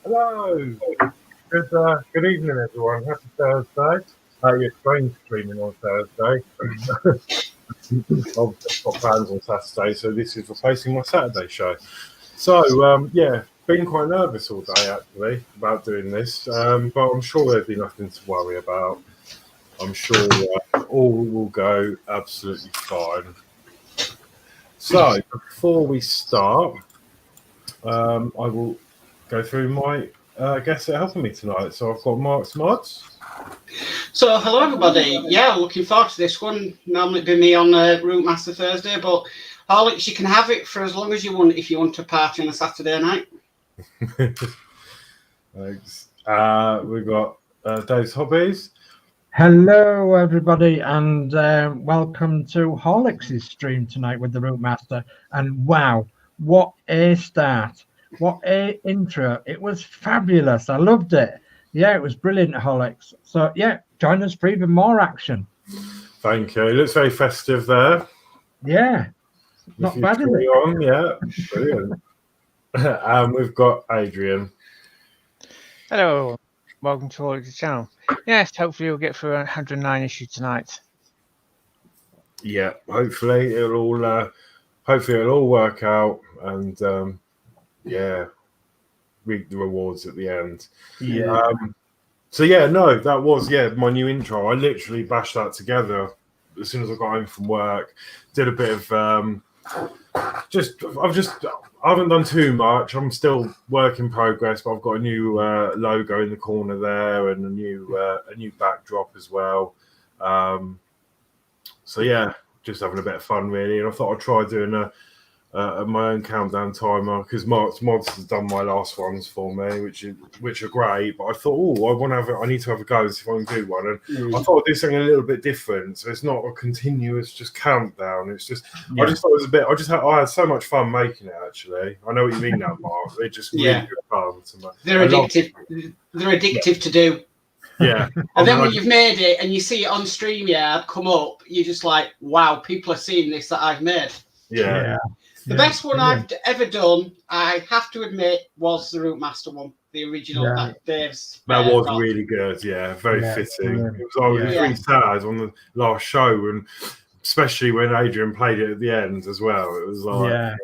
Hello. Good evening, everyone. Happy Thursday. Your train's streaming on Thursday. Obviously, I've got plans on Saturday, so this is replacing my Saturday show. So, been quite nervous all day, actually, about doing this, but I'm sure there'll be nothing to worry about. I'm sure all will go absolutely fine. So, before we start, I will go through my guests that are helping me tonight. So I've got Modz. So hello everybody. Yeah, looking forward to this one. Normally it'd be me on Routmaster Thursday, but Horlicks, you can have it for as long as you want if you want to party on a Saturday night. Thanks. We've got Dave's Hobbies. Hello everybody, and welcome to Horlicks' stream tonight with the Routmaster. And wow, what a start! What a intro! It was fabulous. I loved it. Yeah, it was brilliant, Horlicks. So yeah, join us for even more action. Thank you. It looks very festive there. Yeah, not bad, is it? On, yeah, brilliant. And we've got Adrian. Hello, welcome to Horlicks' channel. Yes, hopefully we'll get through 109 issue tonight. Yeah, hopefully it'll all work out, and reap the rewards at the end. Yeah. That was my new intro. I literally bashed that together as soon as I got home from work. Did a bit of I haven't done too much. I'm still work in progress, but I've got a new logo in the corner there and a new backdrop as well. Just having a bit of fun really. And I thought I'd try doing my own countdown timer because Modz has done my last ones for me, which are great. But I thought, I need to have a go and see if I can do one. And I thought I'd do something a little bit different, so it's not a continuous just countdown. It's just I just thought it was a bit. I had so much fun making it. Actually, I know what you mean now, Mark. They're just really good fun. They're addictive. They're addictive to do. Yeah. And then when you've made it and you see it on StreamYard come up, you're just like, wow, people are seeing this that I've made. Yeah. The best one I've ever done, I have to admit, was the Routmaster one, the original that Dave's. That was really good, very fitting. It was really sad on the last show, and especially when Adrian played it at the end as well. It was like,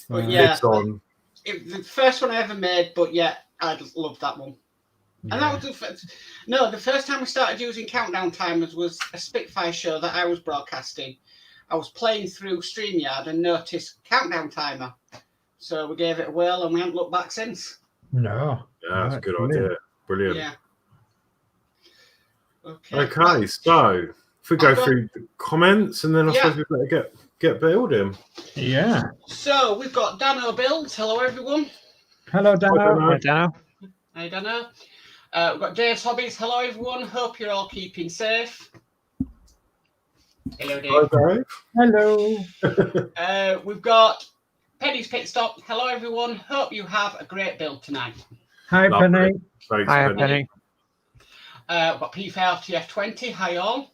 But the first one I ever made, but I loved that one. And that was the first time we started using countdown timers was a Spitfire show that I was broadcasting. I was playing through StreamYard and noticed countdown timer. So we gave it a whirl and we haven't looked back since. No. Yeah, that's a good idea. Brilliant. Yeah. Okay, so if we go through the comments and then I suppose we better get building. Yeah. So we've got Dano Builds. Hello, everyone. Hello, Dano. Hi, Dano. Hi, Dano. We've got Dave's Hobbies. Hello, everyone. Hope you're all keeping safe. Hello, Dave. Hi, Hello. We've got Penny's Pit Stop. Hello, everyone. Hope you have a great build tonight. Hi, Penny. Thanks, Hi, Penny. We've got P40F20. Hi, all.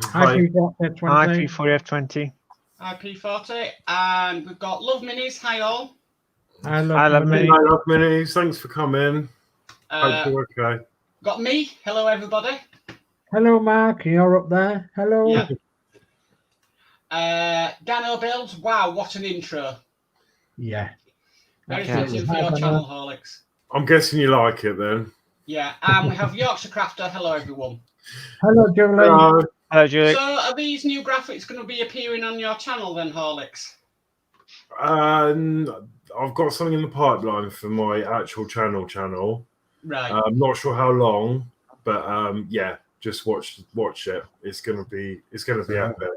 Hi, P40F20. Hi, P40F20. Hi, P40. And we've got Love Minis. Hi, all. I love Penny. Hi, Love Minis. Thanks for coming. Hope you're okay. Got me. Hello, everybody. Hello, Mark. You're up there. Hello. Yeah. Dano Builds. Wow, what an intro. Yeah. Very fitting for your channel, Horlicks. I'm guessing you like it then. Yeah, and we have Yorkshire Crafter. Hello, everyone. Hello, Julie. Hello, Julie. So, are these new graphics going to be appearing on your channel then, Horlicks? I've got something in the pipeline for my actual channel. Right. I'm not sure how long, but just watch it. It's gonna be out there.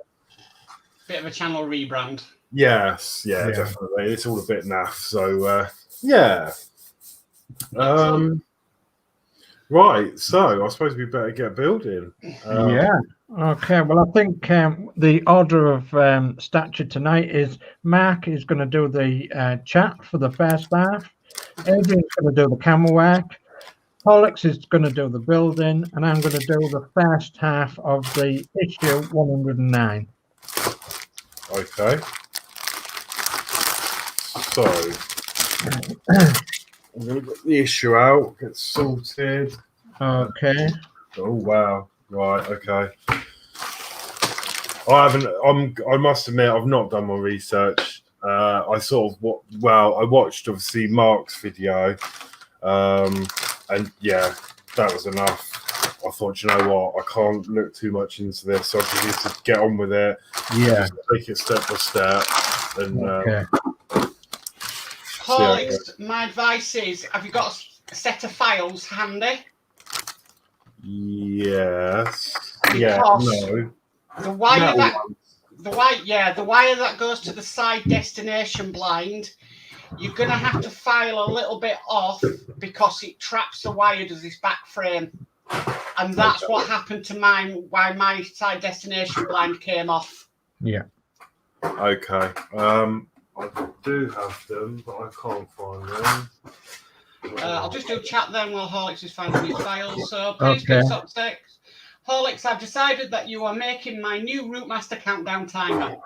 Bit of a channel rebrand. Yes, definitely. It's all a bit naff. So right. So I suppose we better get building. Okay. Well, I think the order of stature tonight is Mark is going to do the chat for the first half. Adrian's going to do the camera work. Horlicks is going to do the building, and I'm going to do the first half of the issue 109. Okay. So I'm going to get the issue out, get sorted. Okay. Oh, wow. Right, okay. I must admit, I've not done my research. I watched obviously Mark's video, and yeah, that was enough. I thought, you know what, I can't look too much into this, so I just need to get on with it. Yeah. Just take it step by step. And Okay. Horlicks, my advice is, have you got a set of files handy? yes. Because Yeah. No. The wire No. the wire that goes to the side destination blind, you're gonna have to file a little bit off because it traps the wire to this back frame. And that's what happened to mine, why my side destination blind came off. Yeah. Okay. I do have them, but I can't find them. I'll just do chat then while Horlicks is finding his files. So please Okay. pick up 6. Horlicks, I've decided that you are making my new Routmaster countdown timer.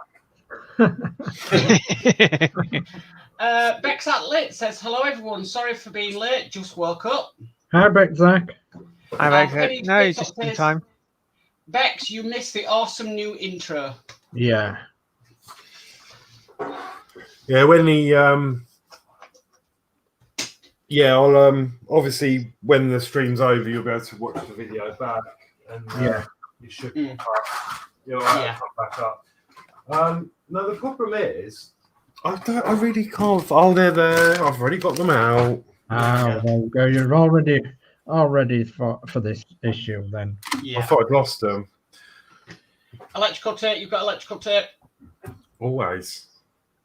Bex at Lit says, hello everyone, sorry for being late, just woke up. Hi, Beck, Zach. I'm okay. No, it's just in time. Bex, you missed the awesome new intro. Yeah. Yeah, when he I'll obviously when the stream's over, you'll be able to watch the video back, and Yeah. you should come back up. No, the problem is, I really can't. Oh, they're there. I've already got them out. Ah, there you go. You're already for this issue then. Yeah. I thought I'd lost them. Electrical tape, you've got electrical tape. Always.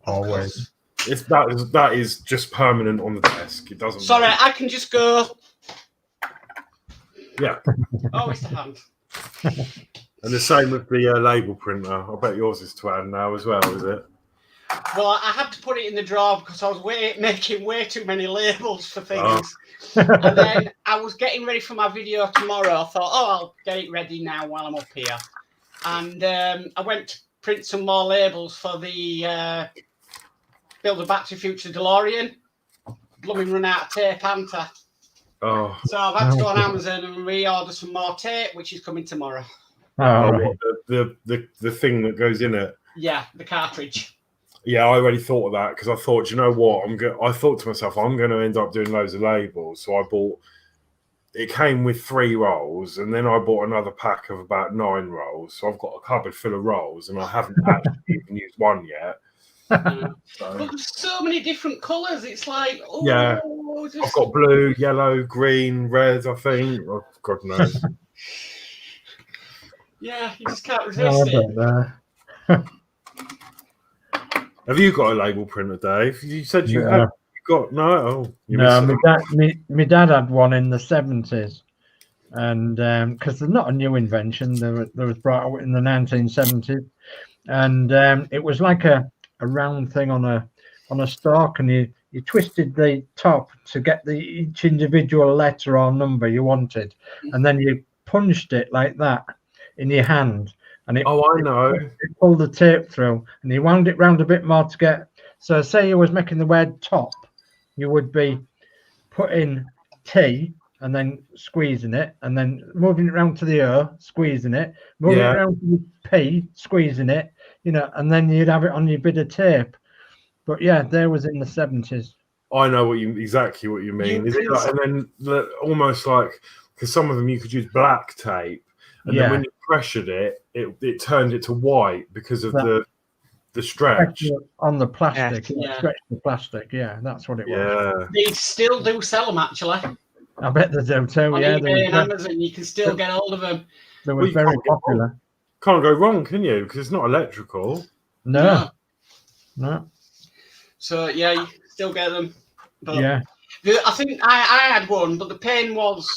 Always. It's that is just permanent on the desk. It doesn't. Sorry, I can just go. Yeah. Oh, it's the hand. And the same with the label printer. I bet yours is to hand now as well, is it? Well, I had to put it in the drawer because I was making way too many labels for things. Oh. And then I was getting ready for my video tomorrow. I thought, I'll get it ready now while I'm up here. And I went to print some more labels for the Build a Back to the Future Delorean. Blooming run out of tape, haven't I? Oh. So I've had to go on Amazon and reorder some more tape, which is coming tomorrow. Oh, What, the thing that goes in it. Yeah, the cartridge. Yeah, I already thought of that because I thought, you know what, I thought to myself, I'm going to end up doing loads of labels. So I bought. It came with 3 rolls, and then I bought another pack of about 9 rolls. So I've got a cupboard full of rolls, and I haven't actually even used one yet. But there's so many different colours. It's like, Yeah. I've got blue, yellow, green, red. I think. Oh, God knows. Yeah, you just can't I resist it. don't know. Have you got a label printer, Dave? You said you had. You got no. Oh, you No, missed my dad had one in the 70s, and because they're not a new invention, they was brought out in the 1970s, and it was like a round thing on a stalk, and you twisted the top to get each individual letter or number you wanted, and then you punched it like that in your hand, and it I know. it pulled the tape through, and you wound it round a bit more to get. So say you was making the word top, you would be putting T and then squeezing it, and then moving it round to the O, squeezing it, moving it round to the P, squeezing it, and then you'd have it on your bit of tape. But yeah, there was in the 70s. I know exactly what you mean. Is it like, and then almost like, because some of them you could use black tape, and then when you pressured it, it turned it to white because of the stretch on the plastic. Yeah. Stretch the plastic. Yeah, that's what it was. Yeah. They still do sell them, actually. I bet they do too. On Yeah, eBay and Amazon, you can still get hold of them. They were very popular. Can't go wrong, can you? Because it's not electrical. No. So yeah, you can still get them. But Yeah. I think I had one, but the pain was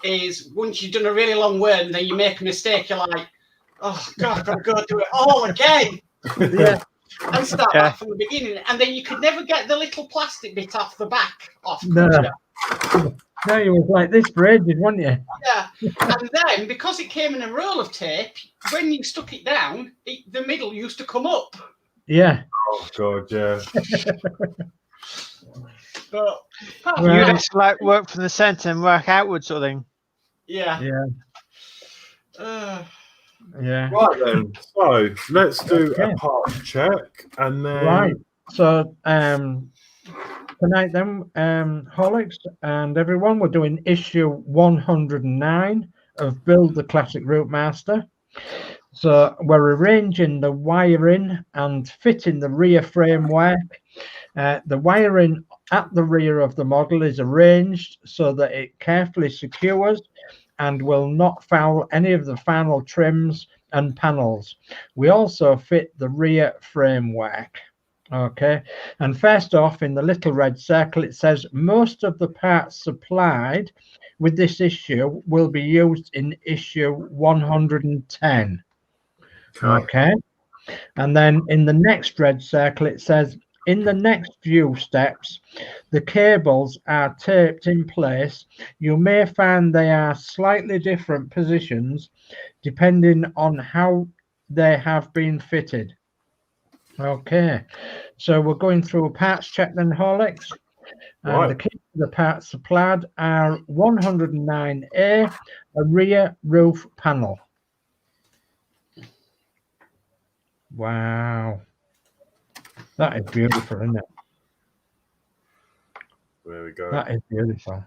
is once you've done a really long word and then you make a mistake, you're like, oh God, I've got to go do it all again. Yeah. And start back from the beginning. And then you could never get the little plastic bit off the back off. No. No, you was like this for ages, wasn't you? Yeah. And then because it came in a roll of tape, when you stuck it down, the middle used to come up. Yeah. Oh God, yeah. But apart from Well, You that, just like work from the centre and work outwards, sort of thing. yeah. Yeah. Yeah. Right then. So let's do Okay. a parts check, and then Right. So tonight then, Horlicks and everyone, we're doing issue 109 of Build the Classic Routemaster. So we're arranging the wiring and fitting the rear framework. The wiring at the rear of the model is arranged so that it carefully secures and will not foul any of the final trims and panels. We also fit the rear framework. Okay, and first off, in the little red circle, it says most of the parts supplied with this issue will be used in issue 110. Okay, and then in the next red circle, it says in the next few steps, the cables are taped in place. You may find they are slightly different positions depending on how they have been fitted. Okay, so we're going through a parts check then, Horlicks. And Right. the key to the parts supplied are 109A, a rear roof panel. Wow. That is beautiful, isn't it? There we go. That is beautiful.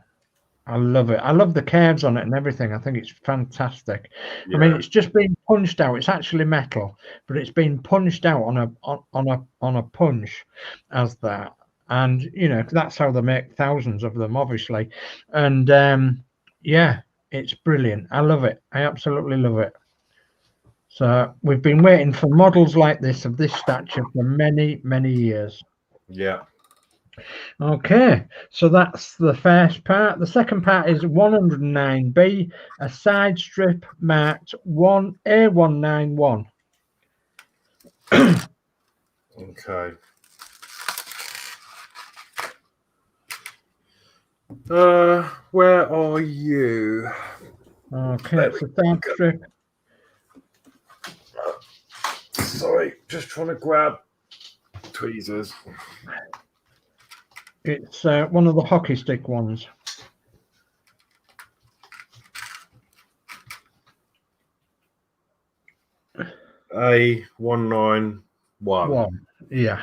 I love it. I love the curves on it and everything. I think it's fantastic. Yeah. I mean, it's just been punched out. It's actually metal, but it's been punched out on a punch as that. And you know, that's how they make thousands of them, obviously. And yeah, it's brilliant. I love it. I absolutely love it. So we've been waiting for models like this of this stature for many, many years. Yeah. Okay, so that's the first part. The second part is 109B, a side strip marked A191. Okay. Where are you? Okay, it's a side strip. Sorry, just trying to grab tweezers. It's one of the hockey stick ones. A191. One, yeah.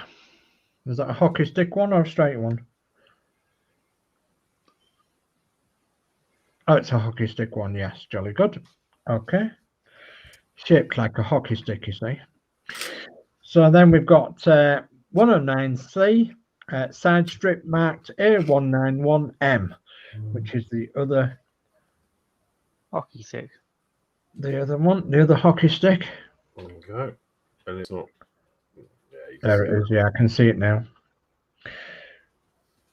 Is that a hockey stick one or a straight one? Oh, it's a hockey stick one, yes, jolly good. Okay. Shaped like a hockey stick, you see. So then we've got 109C, side strip marked A191M, which is the other Hockey stick. the other hockey stick. Okay. And it's not. Yeah, There it is. Yeah, I can see it now.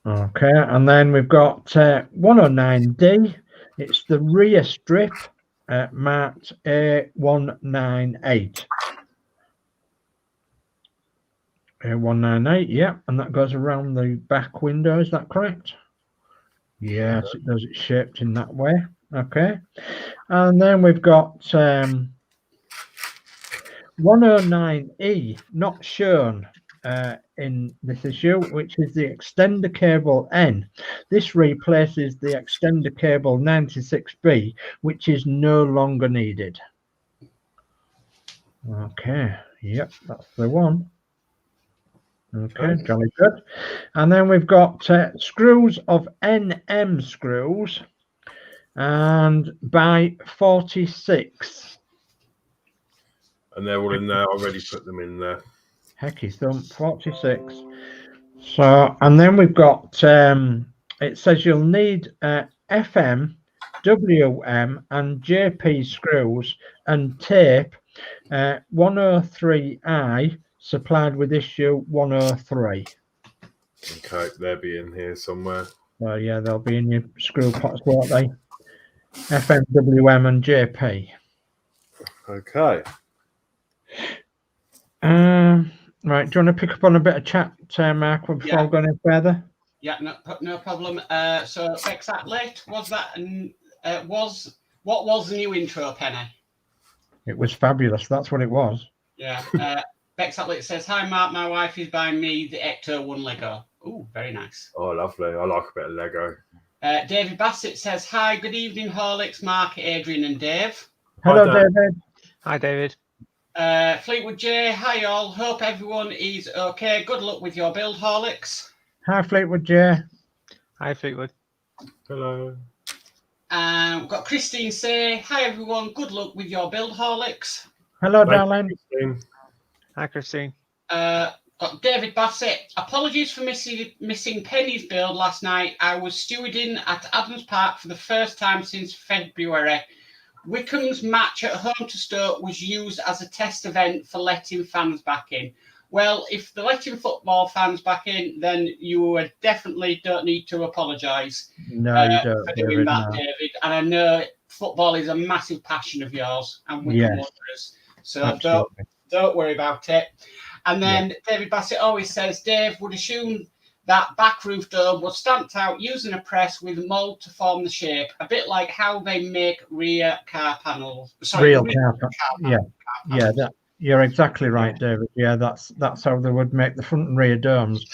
Okay, and then we've got 109D. It's the rear strip marked A198. A198, yeah, and that goes around the back window. Is that correct? Yes, it does. It's shaped in that way. Okay, and then we've got 109E, not shown in this issue, which is the extender cable N. This replaces the extender cable 96B, which is no longer needed. Okay, yep, that's the one. Okay, jolly good. And then we've got screws of NM screws and by 46. And they're all in there. I already put them in there. Hecky thump, 46. So, and then we've got, it says you'll need FM, WM and JP screws and tape 103I supplied with issue 103. Okay, they'll be in here somewhere. Well, yeah, they'll be in your screw pots, won't they? FM, WM and JP. Okay. Right, do you want to pick up on a bit of chat, Mark, before we go any further? Yeah, no problem. So exactly, what was the new intro, Penny? It was fabulous. That's what it was. Yeah. Bexatlet says, "Hi Mark, my wife is buying me the Ecto 1 Lego." Ooh, very nice. Oh, lovely. I like a bit of Lego. David Bassett says, "Hi, good evening, Horlicks, Mark, Adrian, and Dave." Hello, Hi, Dan. David. Hi, David. Fleetwood J, hi all. Hope everyone is okay. Good luck with your build, Horlicks. Hi, Fleetwood J. Hi, Fleetwood. Hello. We've got Christine say, "Hi everyone, good luck with your build, Horlicks." Hello, Thank darling. you. Hi, Christine. Got David Bassett. "Apologies for missing Penny's build last night. I was stewarding at Adams Park for the first time since February. Wickham's match at home to Stoke was used as a test event for letting fans back in." Well, if they're letting football fans back in, then you definitely don't need to apologise No, you don't, for doing David. that, No. David. And I know football is a massive passion of yours and Wickham Yes. Wanderers. So Absolutely. don't worry about it. And then David Bassett always says, "Dave would assume that back roof dome was stamped out using a press with mould to form the shape, a bit like how they make rear car panels." Sorry, Real rear car. Yeah, that you're exactly right, David. Yeah, that's how they would make the front and rear domes.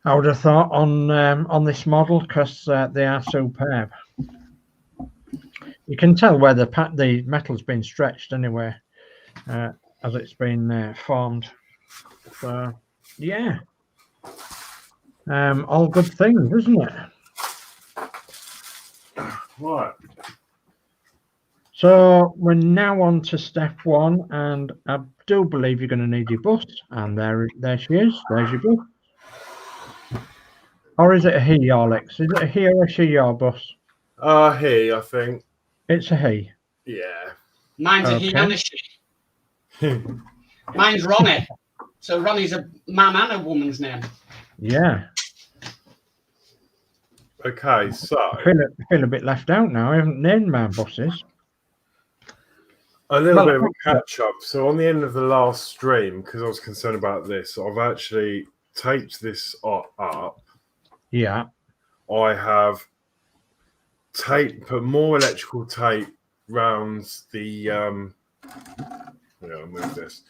I would have thought on this model because they are superb. You can tell where the metal's been stretched anyway, as it's been formed. So yeah, all good things, isn't it? Right. So we're now on to step one, and I do believe you're going to need your bus. And there she is. There's your bus. Or is it a he, Horlicks? Is it a he or a she, your bus? He, I think. It's a he. Yeah. Mine's a he and a she. Mine's Ronnie. So Ronnie's a man and a woman's name. Yeah. Okay, so I feel a bit left out now. I haven't named my buses. a little bit of a catch up. So on the end of the last stream, because I was concerned about this, I've actually taped this up. Yeah. I have put more electrical tape round the I'll move this.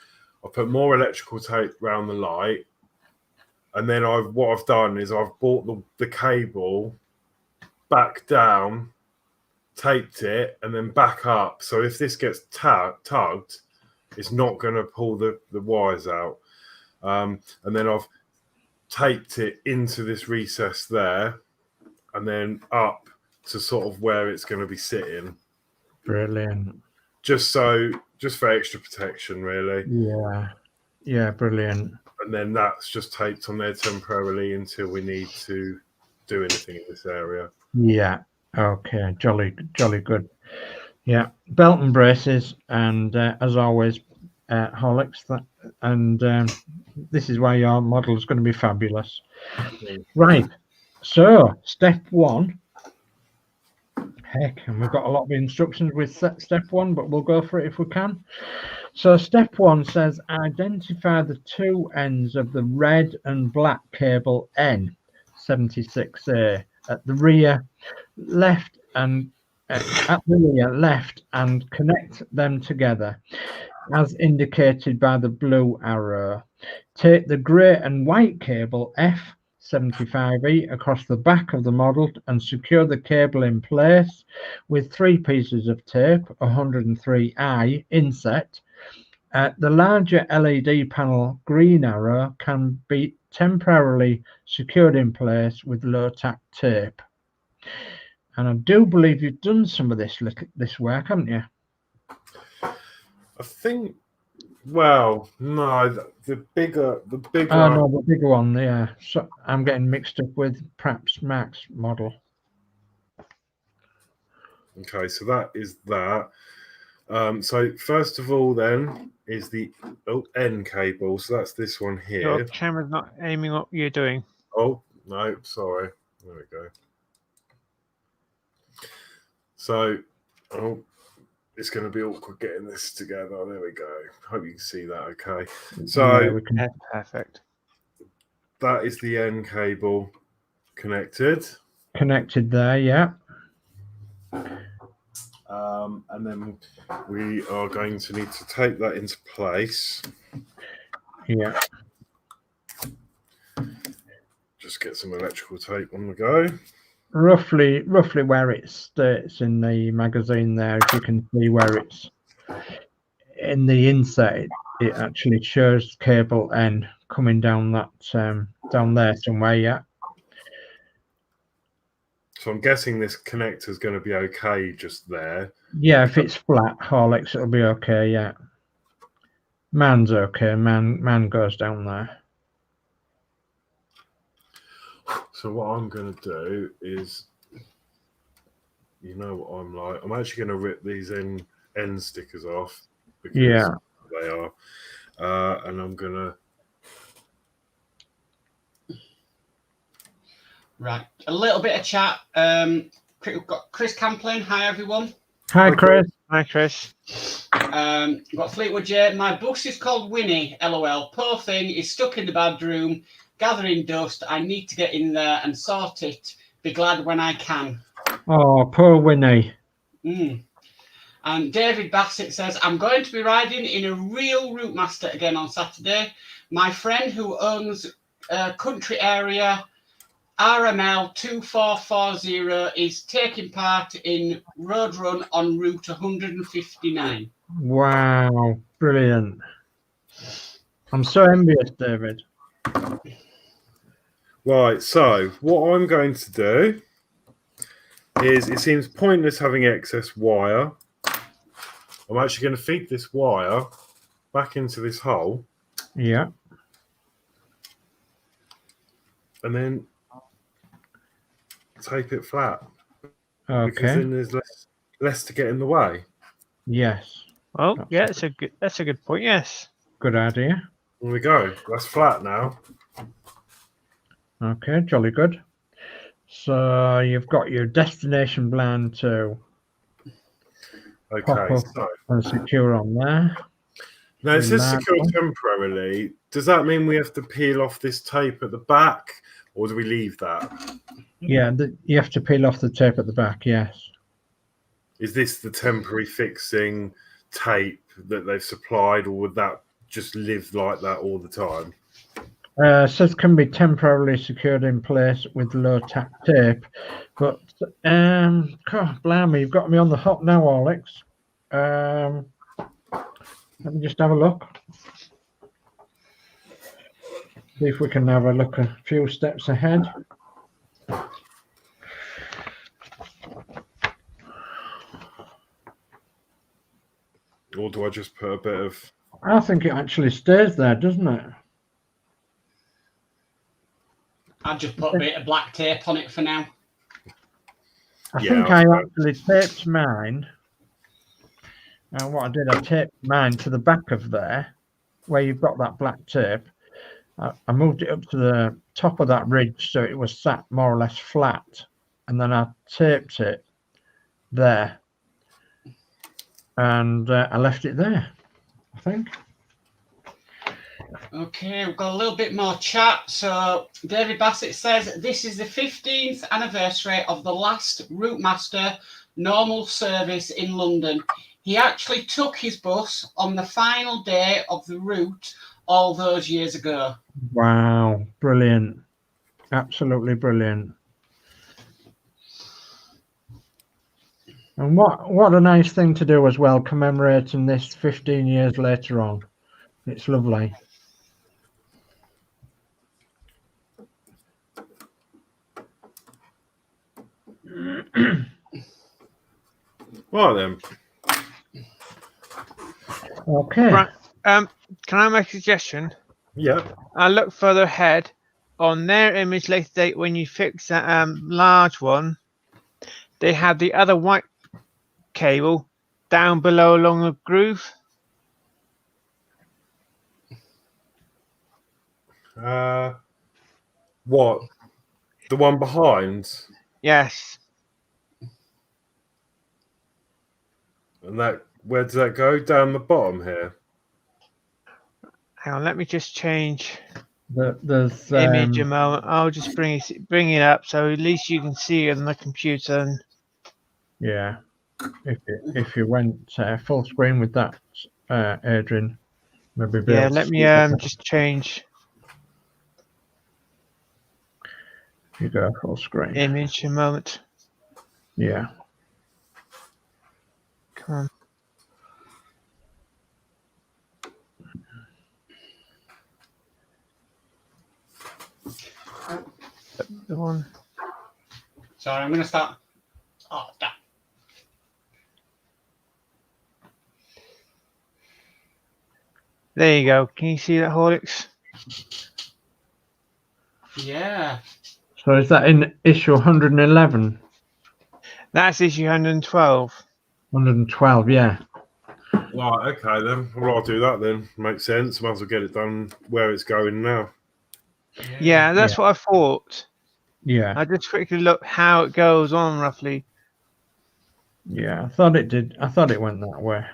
I put more electrical tape round the light, and then what I've done is I've brought the cable back down, taped it, and then back up. So if this gets tugged, it's not going to pull the wires out. And then I've taped it into this recess there, and then up to sort of where it's going to be sitting. Brilliant. Just for extra protection, really. Yeah, brilliant. And then that's just taped on there temporarily until we need to do anything in this area. Yeah. Okay. Jolly good. Yeah. Belt and braces, and as always, Horlicks. And this is why your model is going to be fabulous. Right. So step one. Heck, and we've got a lot of instructions with step one, but we'll go for it if we can. So step one says identify the two ends of the red and black cable N76A at the rear left and connect them together as indicated by the blue arrow. Take the grey and white cable F75E across the back of the model and secure the cable in place with 3 pieces of tape 103I inset. The larger LED panel green arrow can be temporarily secured in place with low-tack tape. And I do believe you've done some of this work, haven't you? I think. Well, no, the bigger. Oh no, the bigger one. Yeah, so I'm getting mixed up with perhaps Mark's model. Okay, so that is that. So first of all, then is the N cable. So that's this one here. Your camera's not aiming what you're doing. Oh no, sorry. There we go. So, it's going to be awkward getting this together. There we go. Hope you can see that. Okay. So yeah, That's perfect. that is the N cable connected. Connected there, yeah. And then we are going to need to take that into place. Yeah. Just get some electrical tape on the go. Roughly where it states in the magazine there, if you can see where it's in the inside, it actually shows cable N coming down that down there somewhere. Yeah. So I'm guessing this connector is going to be okay just there. Yeah, if it's flat, Horlicks, it'll be okay. Yeah. Man's okay. Man goes down there. So what I'm going to do is, you know what I'm like. I'm actually going to rip these end stickers off because they are, and I'm going to. Right, a little bit of chat. We've got Chris Camplin. Hi, everyone. Hi, Chris. Hi, Chris. We've got Fleetwood J. My bus is called Winnie. LOL. Poor thing is stuck in the bedroom, gathering dust. I need to get in there and sort it. Be glad when I can. Oh, poor Winnie. And David Bassett says, I'm going to be riding in a real Routemaster again on Saturday. My friend who owns country area RML 2440 is taking part in Road Run on Route 159. Wow, brilliant. I'm so envious, David. Right, so what I'm going to do is, it seems pointless having excess wire. I'm actually going to feed this wire back into this hole. Yeah. And then tape it flat. Okay. Because then there's less to get in the way. Yes. Well, yeah, that's a good point. Yes. Good idea. There we go. That's flat now. Okay, jolly good. So you've got your destination blind to pop Okay, up so and secure on there. now it says That secure one. temporarily. Does that mean we have to peel off this tape at the back, or do we leave that? Yeah, you have to peel off the tape at the back. Yes. Is this the temporary fixing tape that they've supplied, or would that just live like that all the time? Says can be temporarily secured in place with low tack tape, but God, blimey, you've got me on the hop now, Horlicks. Let me just have a look. See if we can have a look a few steps ahead. Or do I just put a bit of... I think it actually stays there, doesn't it? I've just put a bit of black tape on it for now. I Yeah, think I actually taped mine. And what I did, I taped mine to the back of there, where you've got that black tape. I moved it up to the top of that ridge so it was sat more or less flat. And then I taped it there. And I left it there, I think. Okay, we've got a little bit more chat. So David Bassett says, this is the 15th anniversary of the last Routemaster normal service in London. He actually took his bus on the final day of the route all those years ago. Wow, brilliant. Absolutely brilliant. And what a nice thing to do as well, commemorating this 15 years later on. It's lovely. Right then. Okay. Right. Can I make a suggestion? Yeah. I look further ahead on their image later date when you fix that large one. They have the other white cable down below along the groove. What? The one behind? Yes. And that, where does that go? Down the bottom here? Hang on, let me just change There's image a moment. I'll just bring it up so at least you can see it on the computer. And yeah. If you went full screen with that, Adrian, Maybe be Yeah, able to let me see that. just change You go full screen. image a moment. Yeah. Come on. The one. Sorry, I'm going to start. Oh, damn. There you go. Can you see that, Horlicks? Yeah. So is that in issue 111? That's issue 112. 112, yeah. Right, okay then. Well, I'll do that then. Makes sense. Might as well get it done where it's going now. Yeah, that's what I thought. Yeah. I just quickly looked how it goes on roughly. Yeah, I thought it did. I thought it went that way.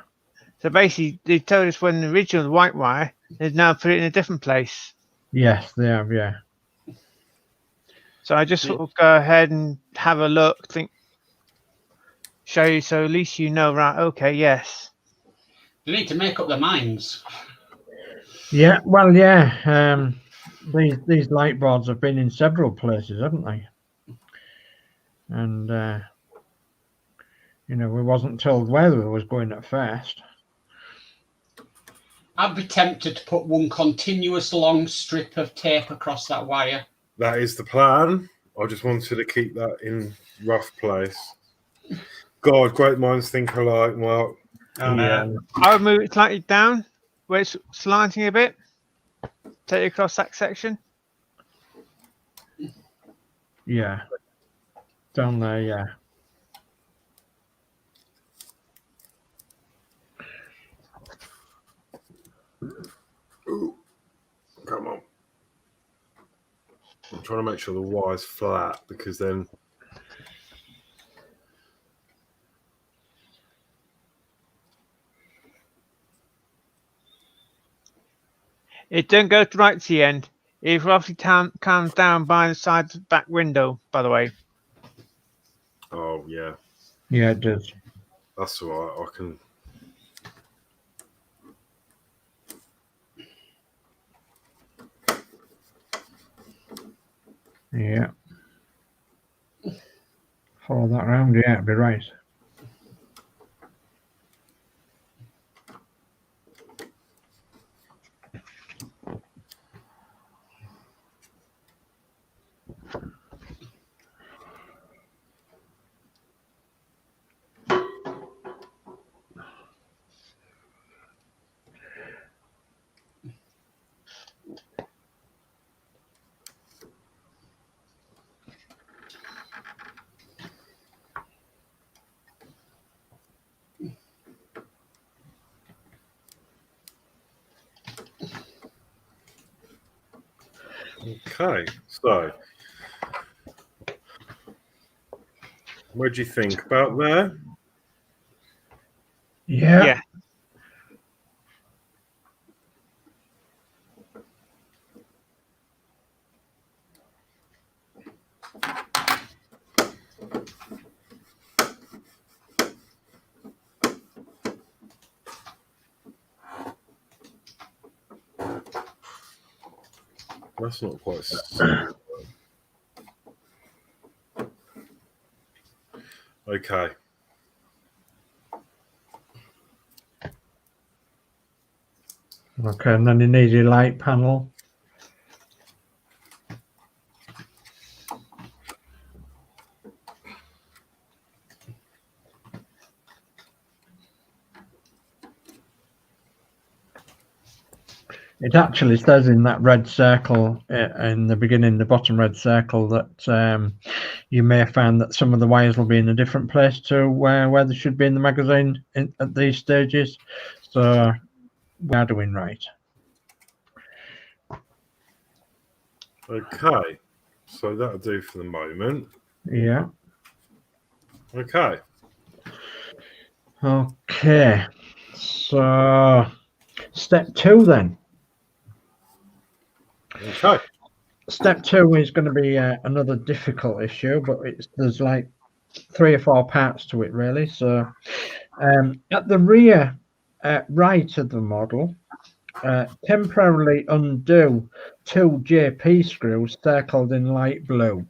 So basically, they told us when the original white wire, they've now put it in a different place. Yes, they have, yeah. So I just sort of go ahead and have a look, show you, so at least you know, right? Okay, yes. They need to make up their minds. Yeah, well, yeah. These light boards have been in several places, haven't they? And you know, we wasn't told where we was going at first. I'd be tempted to put one continuous long strip of tape across that wire. That is the plan. I just wanted to keep that in rough place. God, great minds think alike, Mark. Yeah. I would move it slightly down, where it's slanting a bit. Take it across that section. Yeah. Down there, yeah. Ooh, come on. I'm trying to make sure the wire's flat because then. It don't go right to the end. It roughly comes down by the side of the back window, by the way. Oh, yeah. Yeah, it does. That's all right. I can. Yeah. Follow that around, yeah, it'd be right. Okay, so. What do you think about there? Yeah. Yeah. That's not quite. Okay. Okay, and then you need your light panel. It actually says in that red circle in the beginning, the bottom red circle, that you may have found that some of the wires will be in a different place to where they should be in the magazine at these stages. So we are doing right. Okay. So that'll do for the moment. Yeah. Okay. Okay. So step 2 then. Okay. Step 2 is going to be another difficult issue, but there's like 3 or 4 parts to it really. So at the rear right of the model, temporarily undo 2 JP screws circled in light blue.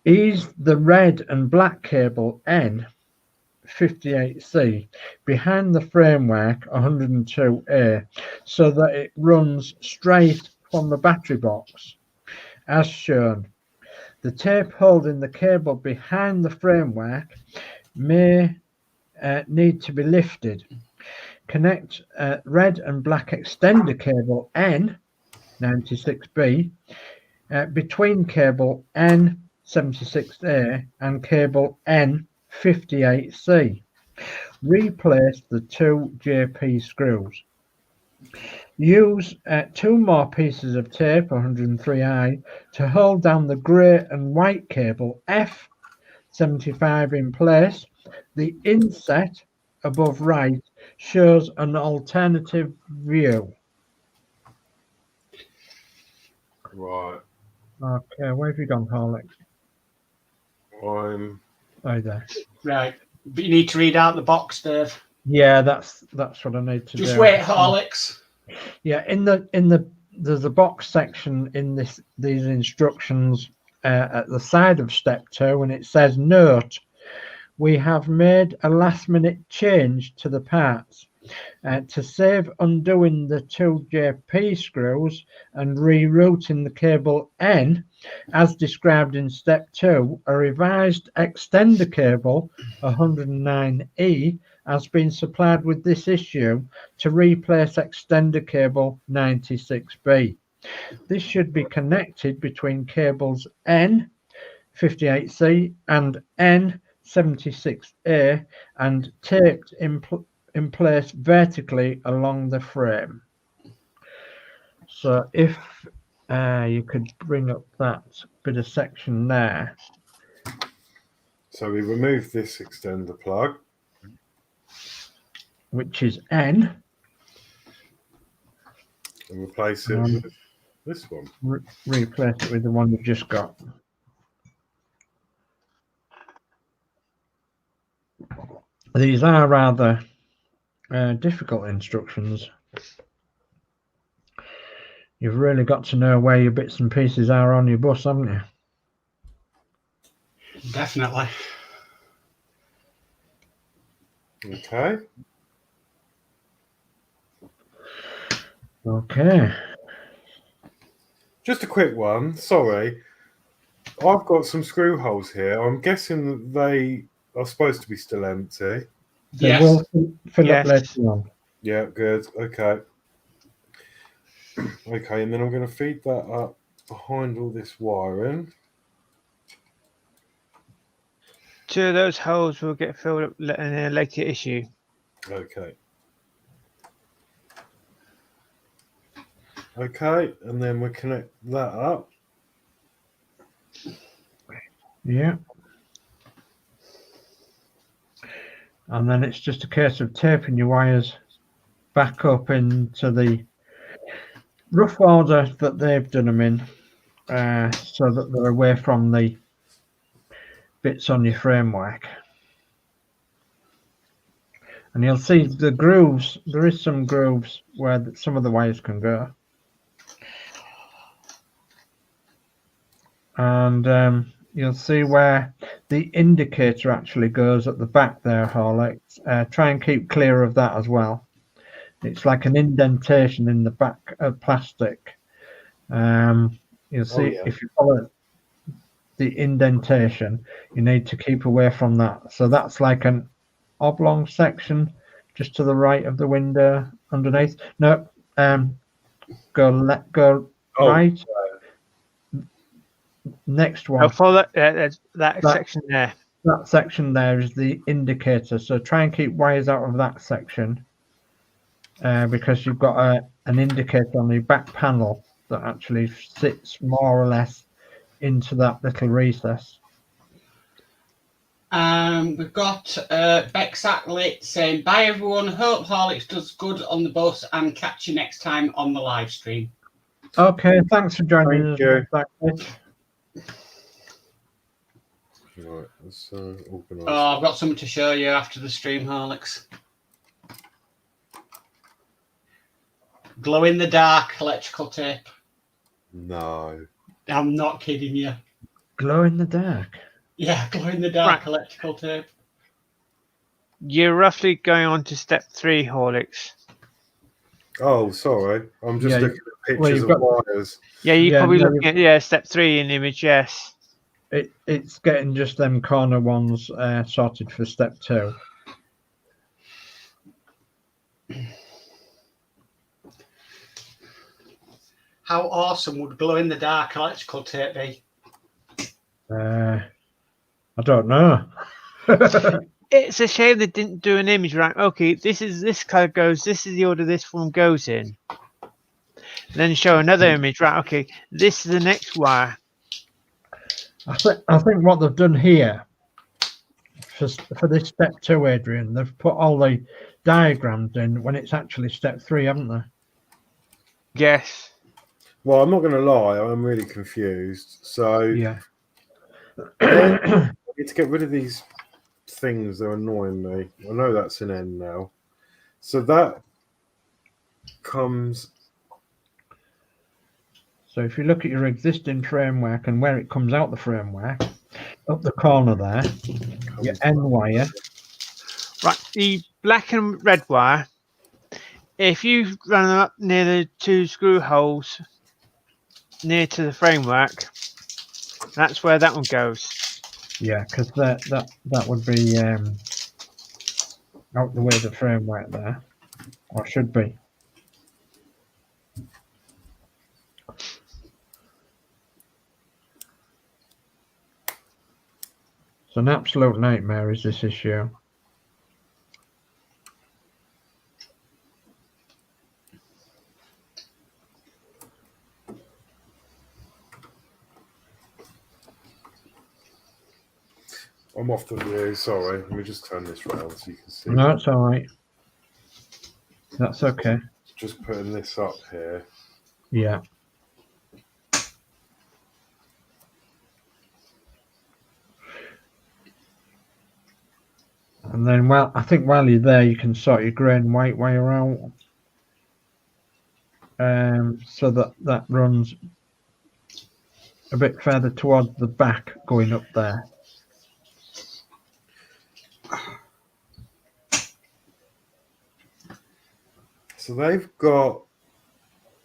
Ease the red and black cable N58C behind the framework 102A so that it runs straight from the battery box, as shown. The tape holding the cable behind the framework may need to be lifted. Connect red and black extender cable N96B between cable N76A and cable N58C. Replace the 2 JP screws. Use 2 more pieces of tape, 103I, to hold down the grey and white cable F75 in place. The inset above right shows an alternative view. Right. Okay, where have you gone, Horlicks? I'm. Oh, there. Right. But you need to read out the box, Dave. Yeah, that's what I need to do. Just wait, Horlicks. Yeah, there's a box section in these instructions at the side of step 2, and it says, note, we have made a last minute change to the parts. To save undoing the 2 JP screws and rerouting the cable N, as described in step 2, a revised extender cable 109E has been supplied with this issue to replace extender cable 96B. This should be connected between cables N58C and N76A and taped in place vertically along the frame. So if you could bring up that bit of section there. So we remove this extender plug, which is N, and replace it with this one. Replace it with the one you've just got. These are rather difficult instructions. You've really got to know where your bits and pieces are on your bus, haven't you? Definitely. Okay. Okay. Just a quick one. Sorry. I've got some screw holes here. I'm guessing that they are supposed to be still empty. They Yes. will fill up Yes. later on. Yeah, good. Okay. Okay, and then I'm going to feed that up behind all this wiring. 2 of those holes will get filled up in a later issue. Okay. Okay, and then we connect that up. Yeah. And then it's just a case of taping your wires back up into the rough order that they've done them in, so that they're away from the bits on your framework. And you'll see the grooves, there is some grooves where some of the wires can go. And you'll see where the indicator actually goes at the back there, Horlicks. Try and keep clear of that as well. It's like an indentation in the back of plastic. You'll see if you follow the indentation, you need to keep away from that. So that's like an oblong section just to the right of the window underneath. No, go right. Next one. I'll follow that section there. That section there is the indicator. So try and keep wires out of that section, because you've got an indicator on the back panel that actually sits more or less into that little recess. We've got Bex Atlet saying, bye everyone, hope Horlicks does good on the bus and catch you next time on the live stream. Okay, thanks for joining us. Right, let's organise. Oh, I've got something to show you after the stream, Horlicks. Glow in the dark electrical tape. No. I'm not kidding you. Glow in the dark. Yeah, glow in the dark Right. electrical tape. You're roughly going on to step 3, Horlicks. Oh, sorry. I'm just Yeah, looking at well, pictures you've of got- wires. Yeah, you're Yeah, probably no, looking at step 3 in the image, yes. It's getting just them corner ones sorted for step 2. How awesome would glow in the dark electrical tape be? I don't know. It's a shame they didn't do an image, right? Okay, this colour goes, this is the order this one goes in. And then show another image, right? Okay, this is the next wire. I think what they've done here for this step 2, Adrian, they've put all the diagrams in when it's actually step 3, haven't they? Yes. Well, I'm not going to lie. I'm really confused. So Yeah. I need to get rid of these things that are annoying me. I know that's an end now. So that comes... So if you look at your existing framework and where it comes out the framework, up the corner there, your N wire. Right, the black and red wire, if you run them up near the 2 screw holes near to the framework, that's where that one goes. Yeah, because that would be out the way of the framework there, or should be. It's an absolute nightmare, is this issue. I'm off the view. Sorry. Let me just turn this round so you can see. No, it's all right. That's okay. Just putting this up here. Yeah. And then, well, I think while you're there, you can sort your grey and white wire out. So that runs a bit further towards the back going up there. So they've got...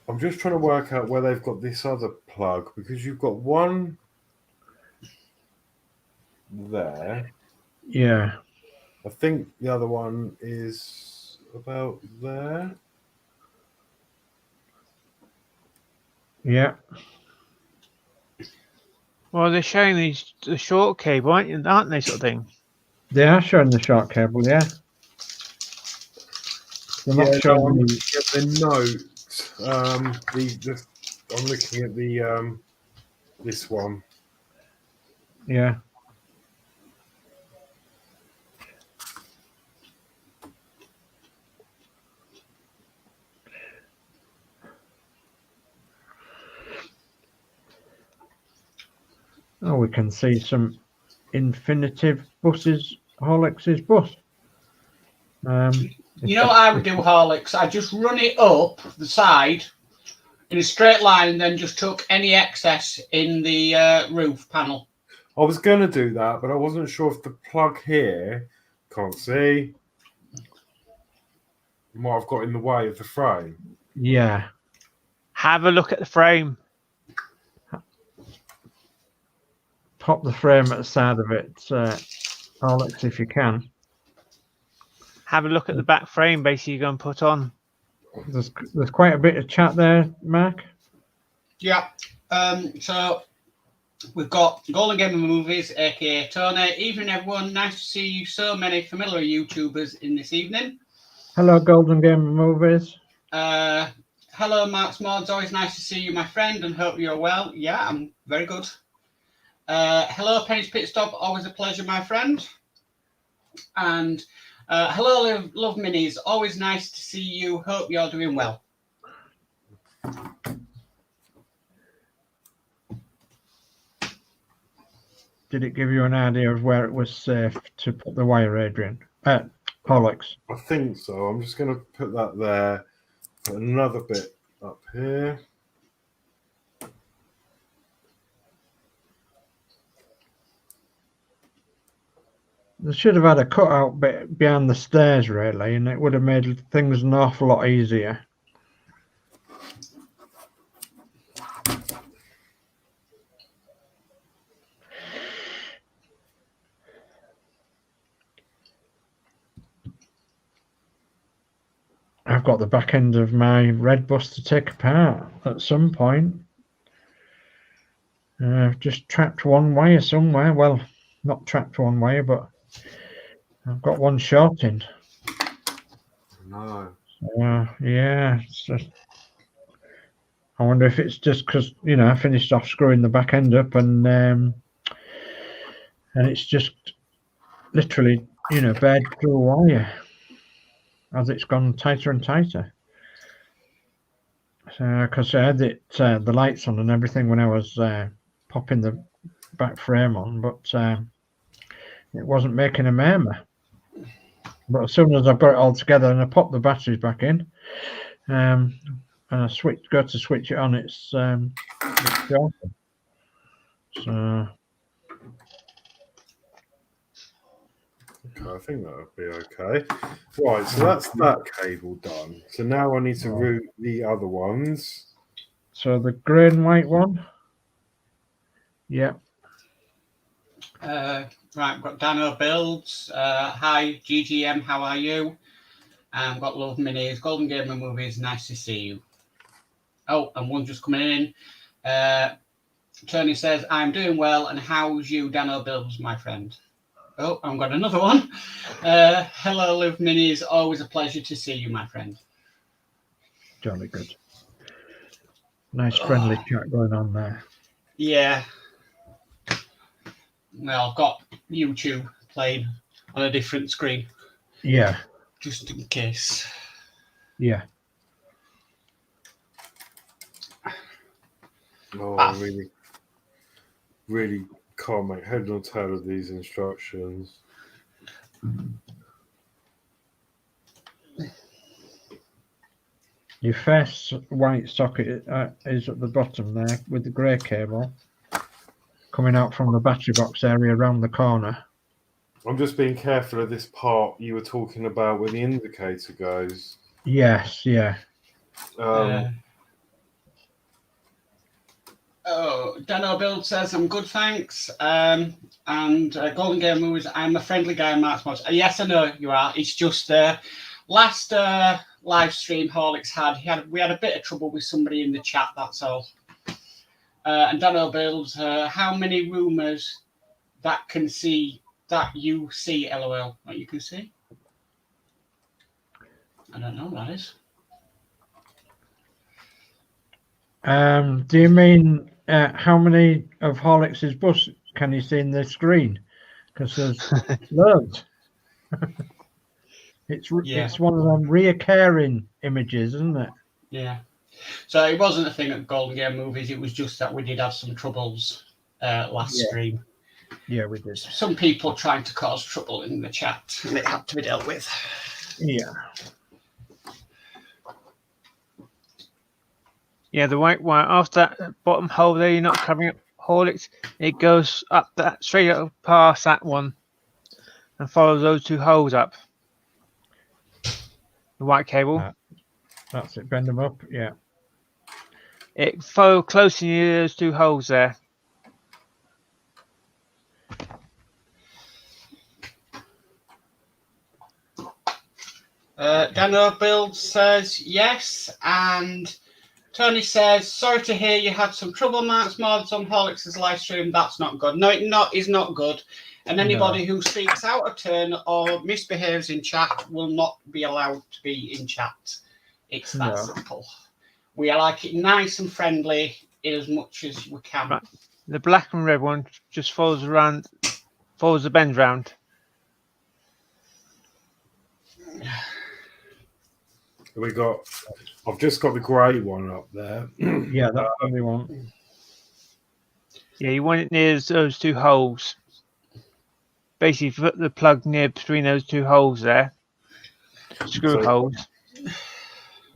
I'm just trying to work out where they've got this other plug, because you've got one there. Yeah. I think the other one is about there. Yeah. Well, they're showing the short cable, aren't they, sort of thing? They are showing the short cable, yeah. They're not showing the note. I'm looking at the this one. Yeah. Oh, we can see some infinitive buses. Horlicks' bus. You know what I would do, Horlicks? I just run it up the side in a straight line and then just took any excess in the roof panel. I was going to do that, but I wasn't sure if the plug here, can't see, might have got in the way of the frame. Yeah. Have a look at the frame. Pop the frame at the side of it, Horlicks, if you can. Have a look at the back frame, basically, you're going to put on. There's quite a bit of chat there, Mark. Yeah. So we've got Golden Gamer Movies, aka Tony. Evening, everyone. Nice to see you. So many familiar YouTubers in this evening. Hello, Golden Gamer Movies. Hello, Mark's Modz. Always nice to see you, my friend, and hope you're well. Yeah, I'm very good. Hello, Penny's Pit Stop. Always a pleasure, my friend. And hello, Love Minis. Always nice to see you. Hope you're doing well. Did it give you an idea of where it was safe to put the wire, Adrian? Horlicks. I think so. I'm just going to put that there Put another bit up here. They should have had a cutout bit behind the stairs, really, and it would have made things an awful lot easier. I've got the back end of my red bus to take apart at some point. I've just trapped one wire somewhere. Well, not trapped one wire, but I've got one shorting. No. Yeah. It's just, I wonder if it's just because, I finished off screwing the back end up and it's just literally, bared through a wire as it's gone tighter and tighter. So, because I had the lights on and everything when I was popping the back frame on, but it wasn't making a murmur. But as soon as I've got it all together and I pop the batteries back in, and I go to switch it on, it's shorting. So. Okay, I think that would be okay. Right, so that's that cable done. So now I need to route the other ones. So the grey and white one? Yeah. Right, I've got Dano Builds. Hi, GGM, how are you? I've got Love Minis, Golden Gamer Movies, nice to see you. Oh, and one just coming in. Tony says, I'm doing well, and how's you, Dano Builds, my friend? Oh, I've got another one. Hello, Love Minis, always a pleasure to see you, my friend. Jolly good. Nice friendly chat going on there. Yeah. Well, I've got YouTube playing on a different screen. Yeah. Just in case. Yeah. Oh, I really can't make head nor tail of these instructions. Your first white socket is at the bottom there with the grey cable coming out from the battery box area around the corner. I'm just being careful of this part you were talking about where the indicator goes. Yes, yeah. Dano Build says, I'm good, thanks. And Golden Game Movies, I'm a friendly guy in March Mods. Yes, I know you are. It's just last live stream Horlicks we had a bit of trouble with somebody in the chat, that's all. And Dano Builds, how many rumours that you see, LOL? What you can see? I don't know what that is. Do you mean how many of Horlicks' bus can you see in the screen? Because there's loads. It's one of them reoccurring images, isn't it? Yeah. So it wasn't a thing at Golden Game Movies. It was just that we did have some troubles last stream. Yeah, we did. Some people trying to cause trouble in the chat, and it had to be dealt with. Yeah. Yeah, the white wire after that bottom hole there, you're not covering up Horlicks. It goes up that straight up past that one and follows those two holes up. The white cable. That's it. Bend them up. Yeah. It follows closely near those two holes there. Dano Build says yes, and Tony says, sorry to hear you had some trouble, Marks Mods, on Horlicks' live stream. That's not good. No, it is not good. And anybody who speaks out of turn or misbehaves in chat will not be allowed to be in chat. It's that simple. We like it nice and friendly as much as we can. Right. The black and red one just follows the bend round. I've just got the grey one up there. Yeah, that's what we want. Yeah, you want it near those two holes. Basically, put the plug near between those two holes there. Screw holes.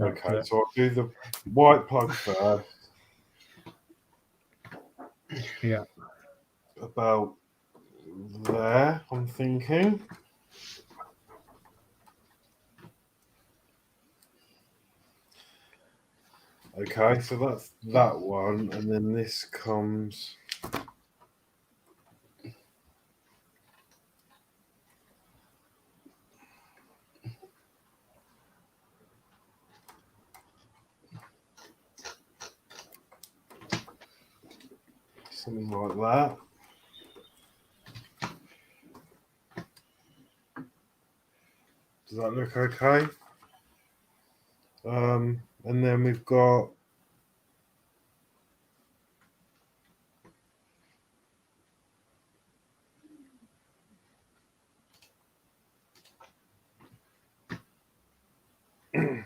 Okay, so I'll do the white plug first. Yeah. About there, I'm thinking. Okay, so that's that one, and then this comes. Something like that. Does that look okay? And then we've got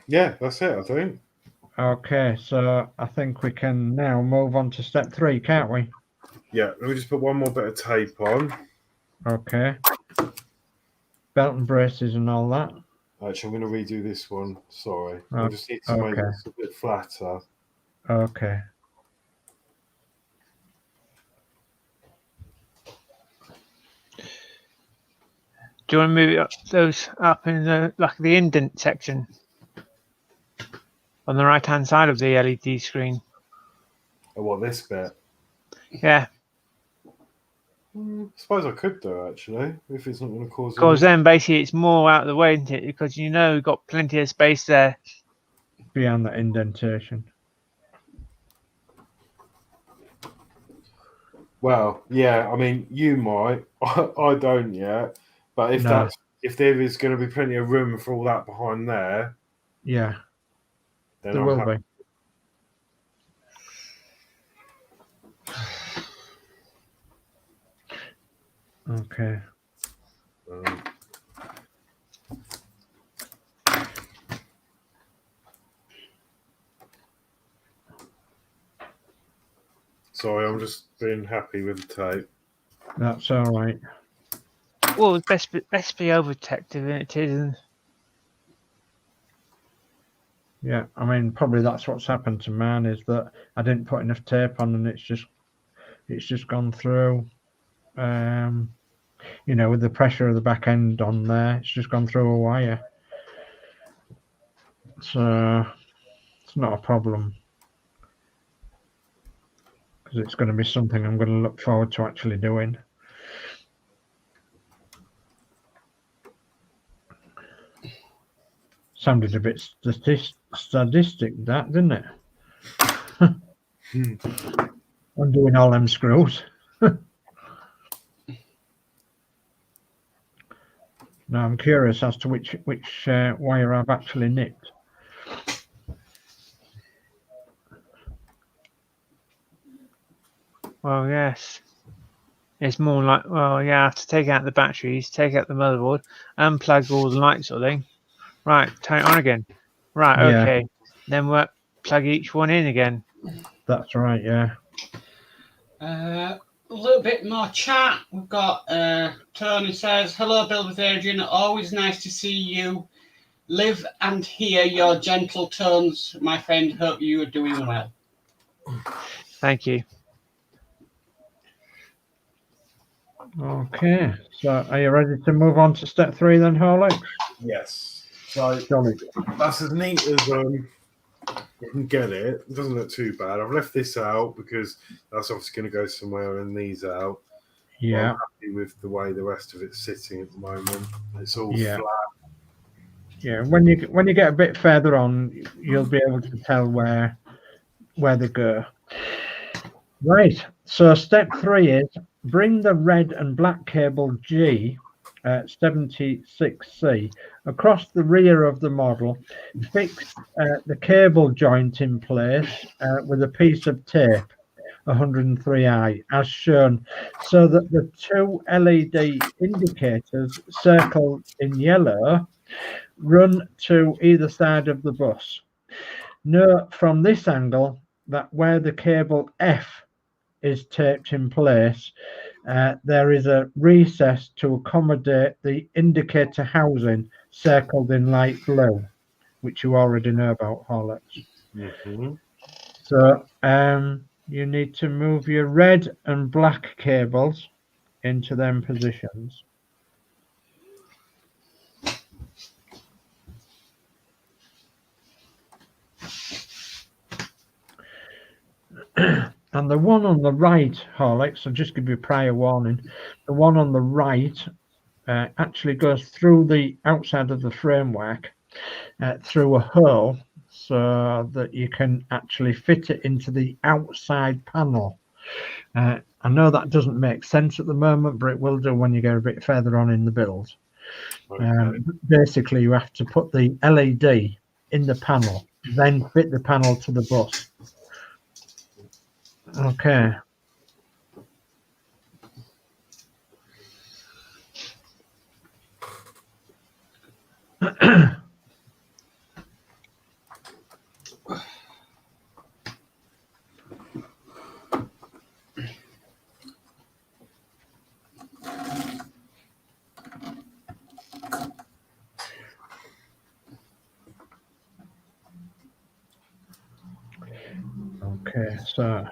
yeah, that's it, I think. Okay, so I think we can now move on to step 3, can't we? Yeah, let me just put one more bit of tape on. Okay. Belt and braces and all that. Actually, I'm going to redo this one. Sorry. I Oh, just need to make okay. this a bit flatter. Okay. Do you want to move those up in the the indent section on the right hand side of the LED screen? Oh, what, this bit? Yeah, I suppose I could do, actually, if it's not going to cause because any... then basically it's more out of the way, isn't it? Because you know we've got plenty of space there. Beyond that indentation. Well, yeah, I mean, you might. I don't yet. But if No. if there is going to be plenty of room for all that behind there, Yeah, then there I'm will happy. be. Okay. Sorry, I'm just being happy with the tape. That's all right. Well, it's best be overprotective, it isn't. Yeah, I mean, probably that's what's happened to mine is that I didn't put enough tape on and it's just gone through. You know, with the pressure of the back end on there, it's just gone through a wire. So it's not a problem because it's going to be something I'm going to look forward to actually doing. Sounded a bit sadistic, that, didn't it? Undoing all them screws. Now I'm curious as to which wire I've actually nicked. Well, yes. It's more like, well, yeah, I have to take out the batteries, take out the motherboard, unplug all the lights sort of thing. Right, turn it on again. Right, Yeah. okay. Then we'll plug each one in again. That's right, yeah. A little bit more chat. We've got Tony says, hello, Bill with Adrian. Always nice to see you. Live and hear your gentle tones, my friend. Hope you are doing well. Thank you. Okay, so are you ready to move on to step 3 then, Horlicks? Yes. So Jolly. that's as neat as you can get it. It doesn't look too bad. I've left this out because that's obviously going to go somewhere and these out. Yeah. I'm happy with the way the rest of it's sitting at the moment. It's all Yeah. flat. Yeah, when you get a bit further on, you'll be able to tell where they go. Right. So step 3 is bring the red and black cable G 76C across the rear of the model. Fix the cable joint in place with a piece of tape 103i as shown, so that the 2 LED indicators circled in yellow run to either side of the bus. Note from this angle that where the cable F is taped in place, there is a recess to accommodate the indicator housing circled in light blue, which you already know about, Horlicks. Mm-hmm. So you need to move your red and black cables into them positions. And the one on the right, Horlicks, I'll just give you a prior warning, the one on the right actually goes through the outside of the framework through a hole so that you can actually fit it into the outside panel. I know that doesn't make sense at the moment, but it will do when you go a bit further on in the build. Okay. Basically, you have to put the LED in the panel, then fit the panel to the bus. Okay. Okay, so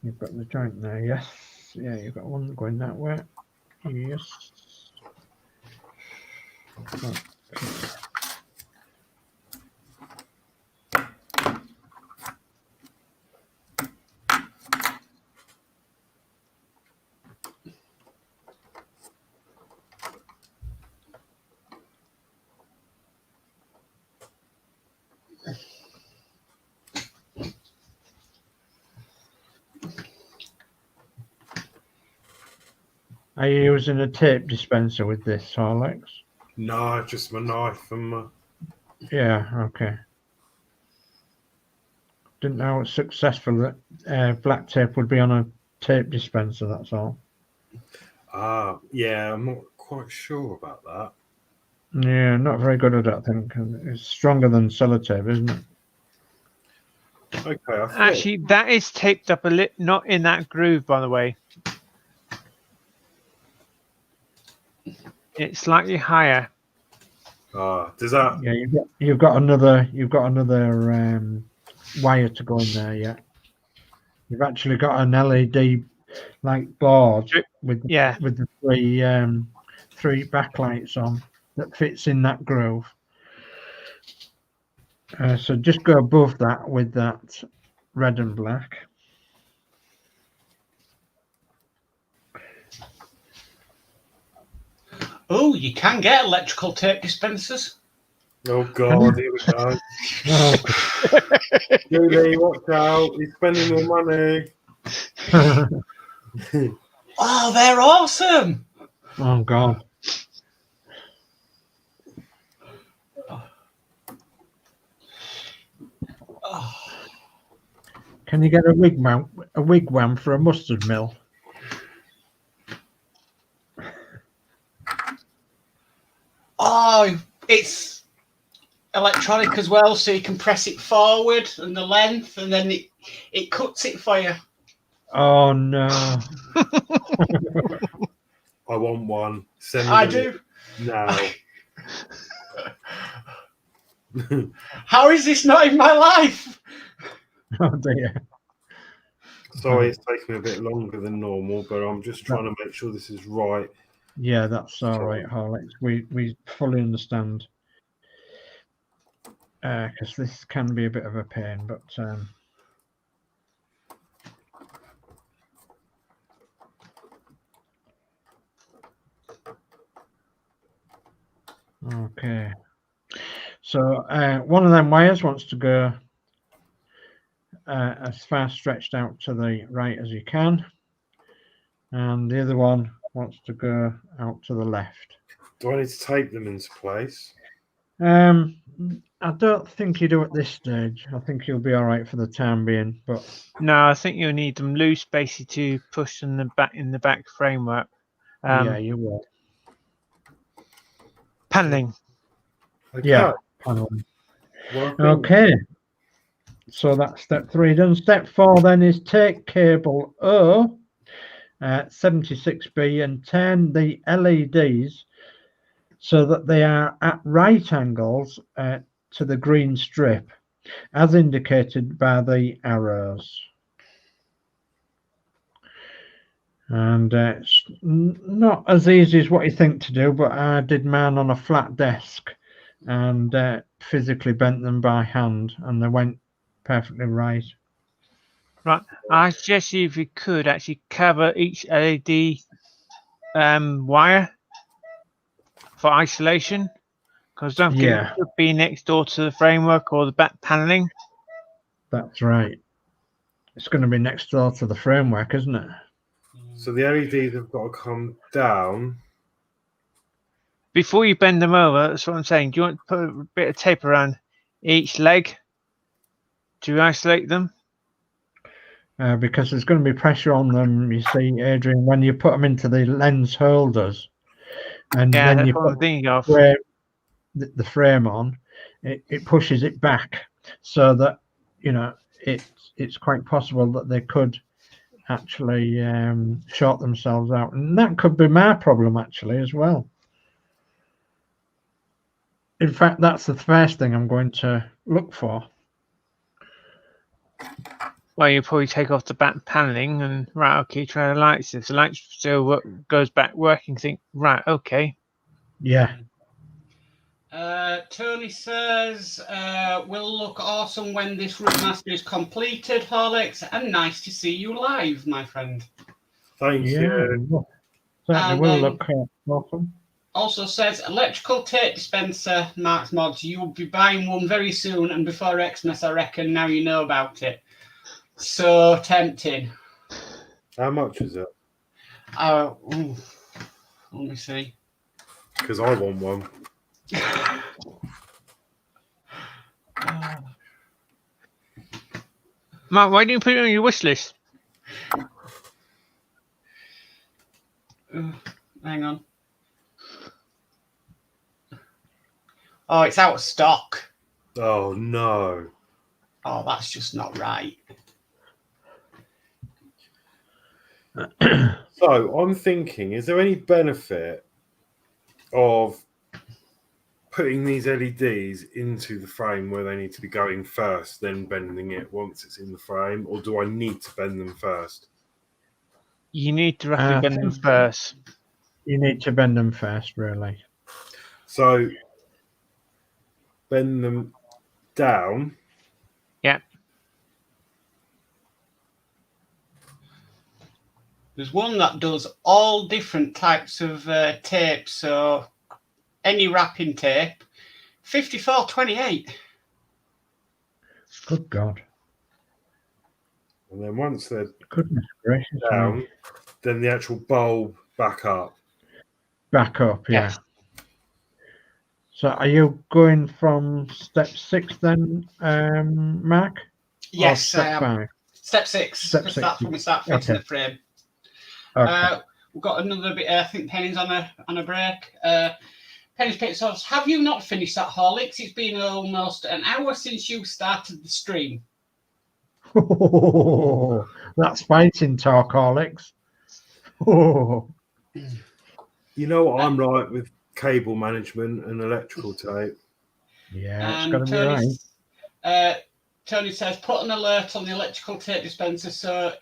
you've got the joint there, yes. Yeah, you've got one going that way. Yes. Okay. Are you using a tape dispenser with this, Horlicks? No, just my knife and my... Yeah, okay. Didn't know it's successful that black tape would be on a tape dispenser, that's all. Yeah, I'm not quite sure about that. Yeah, not very good at it, I think. It's stronger than sellotape, isn't it? Okay, I thought... Actually, that is taped up a lit, not in that groove, by the way. It's slightly higher. does that... Yeah, you've got another wire to go in there. Yeah, you've actually got an LED like board with the three backlights on that fits in that groove. So just go above that with that red and black. Oh, you can get electrical tape dispensers. Oh, God, here we go. Oh. Julie, watch out. He's spending more money. Oh, they're awesome. Oh, God. Oh. Can you get a wigwam for a mustard mill? Oh, it's electronic as well, so you can press it forward and the length, and then it cuts it for you. Oh, no. I want one. Send me I the do. now. How is this not in my life? Oh, dear. Sorry, it's taking me a bit longer than normal, but I'm just trying to make sure this is right. Yeah, that's all right, Horlicks. We fully understand. Because this can be a bit of a pain, but okay. So one of them wires wants to go as far stretched out to the right as you can, and the other one wants to go out to the left. Do I need to tape them into place? I don't think you do at this stage. I think you'll be all right for the time being, but No, I think you'll need them loose, basically, to push in the back framework. yeah, you will. Paneling. Okay. Yeah, paneling. Well, Okay. So that's step 3 done. Step 4 then is take cable O, 76B, and turn the LEDs so that they are at right angles to the green strip, as indicated by the arrows. And it's not as easy as what you think to do, but I did mine on a flat desk and physically bent them by hand, and they went perfectly right. Right. I suggest if you could actually cover each LED wire for isolation, because don't forget Yeah. it could be next door to the framework or the back paneling. That's right. It's going to be next door to the framework, isn't it? So the LEDs have got to come down. Before you bend them over, that's what I'm saying. Do you want to put a bit of tape around each leg to isolate them? Because there's going to be pressure on them, you see, Adrian, when you put them into the lens holders. And Yeah, then that's you what put I'm thinking of. the frame on, it pushes it back, so that, you know, it's quite possible that they could actually short themselves out. And that could be my problem, actually, as well. In fact, that's the first thing I'm going to look for. Well, you probably take off the back paneling and, right, okay, try the lights. If the lights still goes back working, think, right, okay. Yeah. Tony says, will look awesome when this Routmaster is completed, Horlicks, and nice to see you live, my friend. Thank you. Certainly And will look awesome. Also says, electrical tape dispenser, Mark's Modz. You will be buying one very soon, and before Xmas, I reckon. Now you know about it. So tempting. How much is it? Let me see. Because I want one. Mark, why didn't you put it on your wish list? Hang on. Oh, it's out of stock. Oh, no. Oh, that's just not right. So I'm thinking, is there any benefit of putting these LEDs into the frame where they need to be going first, then bending it once it's in the frame, or do I need to bend them first? You need to roughly bend them first. You need to bend them first, really. So bend them down. Yeah. There's one that does all different types of tape, so any wrapping tape, 54.28. Good God. And then once they're Goodness gracious. down, then the actual bulb back up. Back up, yeah. Yes. So are you going from step 6 then, Mark? Yes, Or step 5? Step 6. Step 6. That's when we start fixing Okay. the frame. Okay. We've got another bit. I think Penny's on a break. Penny's Pit Sauce. Have you not finished that, Horlicks? It's been almost an hour since you started the stream. Oh, that's fighting talk, Horlicks. Oh. You know what I'm like with cable management and electrical tape. Yeah, it's got to be right. Tony says, put an alert on the electrical tape dispenser so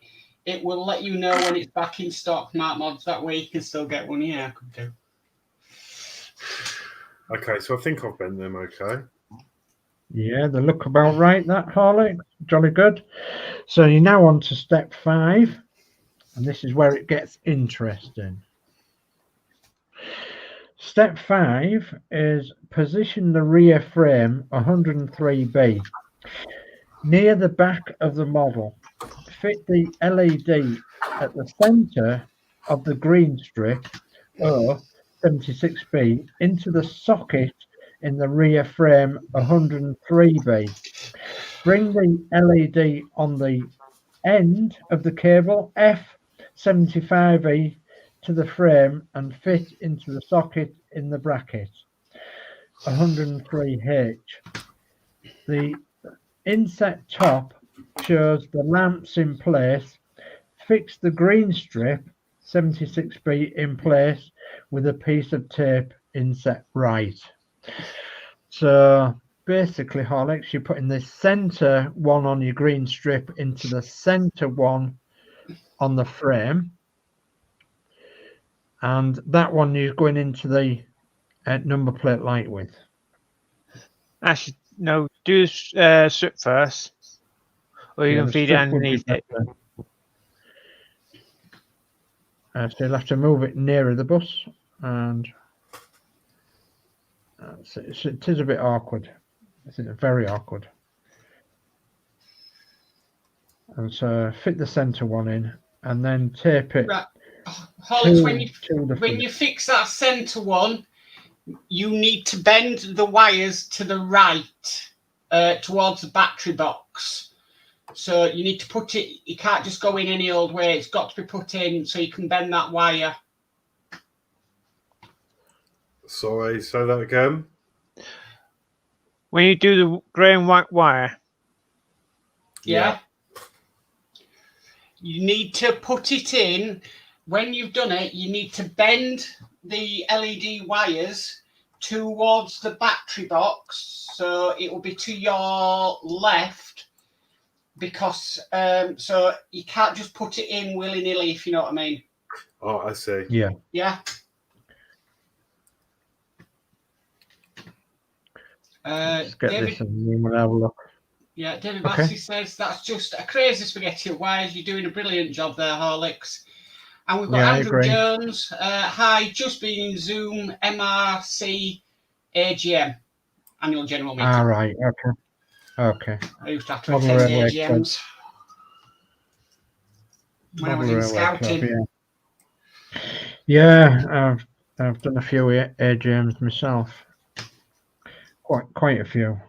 it will let you know when it's back in stock, Mark Modz. That way you can still get one. Yeah, I could do. Okay, so I think I've bent them okay. Yeah, they look about right, that, Horlicks. Jolly good. So you're now on to step 5, and this is where it gets interesting. Step 5 is position the rear frame 103B near the back of the model. Fit the LED at the center of the green strip, or 76B, into the socket in the rear frame 103B. Bring the LED on the end of the cable F75E to the frame and fit into the socket in the bracket 103H. The inset top shows the lamps in place. Fix the green strip 76B in place with a piece of tape inset right. So basically, Horlicks, you're putting the center one on your green strip into the center one on the frame, and that one is going into the number plate light width. Actually, no, do strip first, or you can the feed it strip would be underneath it. better. So you'll have to move it nearer the bus, and it is a bit awkward. It's very awkward. And so fit the center one in, and then tape it. Right. Horlicks, to when you fix that center one, you need to bend the wires to the right towards the battery box. So you need to put it, you can't just go in any old way. It's got to be put in so you can bend that wire. Sorry, say that again. When you do the grey and white wire. Yeah. You need to put it in. When you've done it, you need to bend the LED wires towards the battery box. So it will be to your left, because so you can't just put it in willy-nilly, if you know what I mean. Oh, I see. Yeah. Yeah. Let's get David, this and we'll have a look. yeah, David Okay. Massey says that's just a crazy spaghetti of wires. You're doing a brilliant job there, Horlicks. And we've got Yeah, I Andrew agree. Jones. Hi, just been in Zoom, MRC AGM, annual general meeting. All right. Okay. Okay. I used to have to Model attend Railway AGMs when I was in Model Railway Club, scouting. yeah. I've done a few AGMs myself. Quite a few.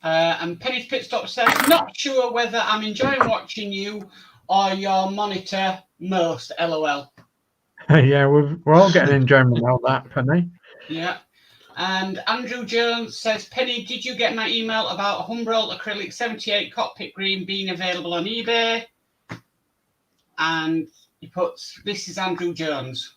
And Penny's Pit Stop says, not sure whether I'm enjoying watching you or your monitor most, LOL. Yeah, we're all getting enjoyment out of that, Penny. Yeah. And Andrew Jones says, Penny, did you get my email about Humbrol acrylic 78 cockpit green being available on eBay? And he puts, this is Andrew Jones.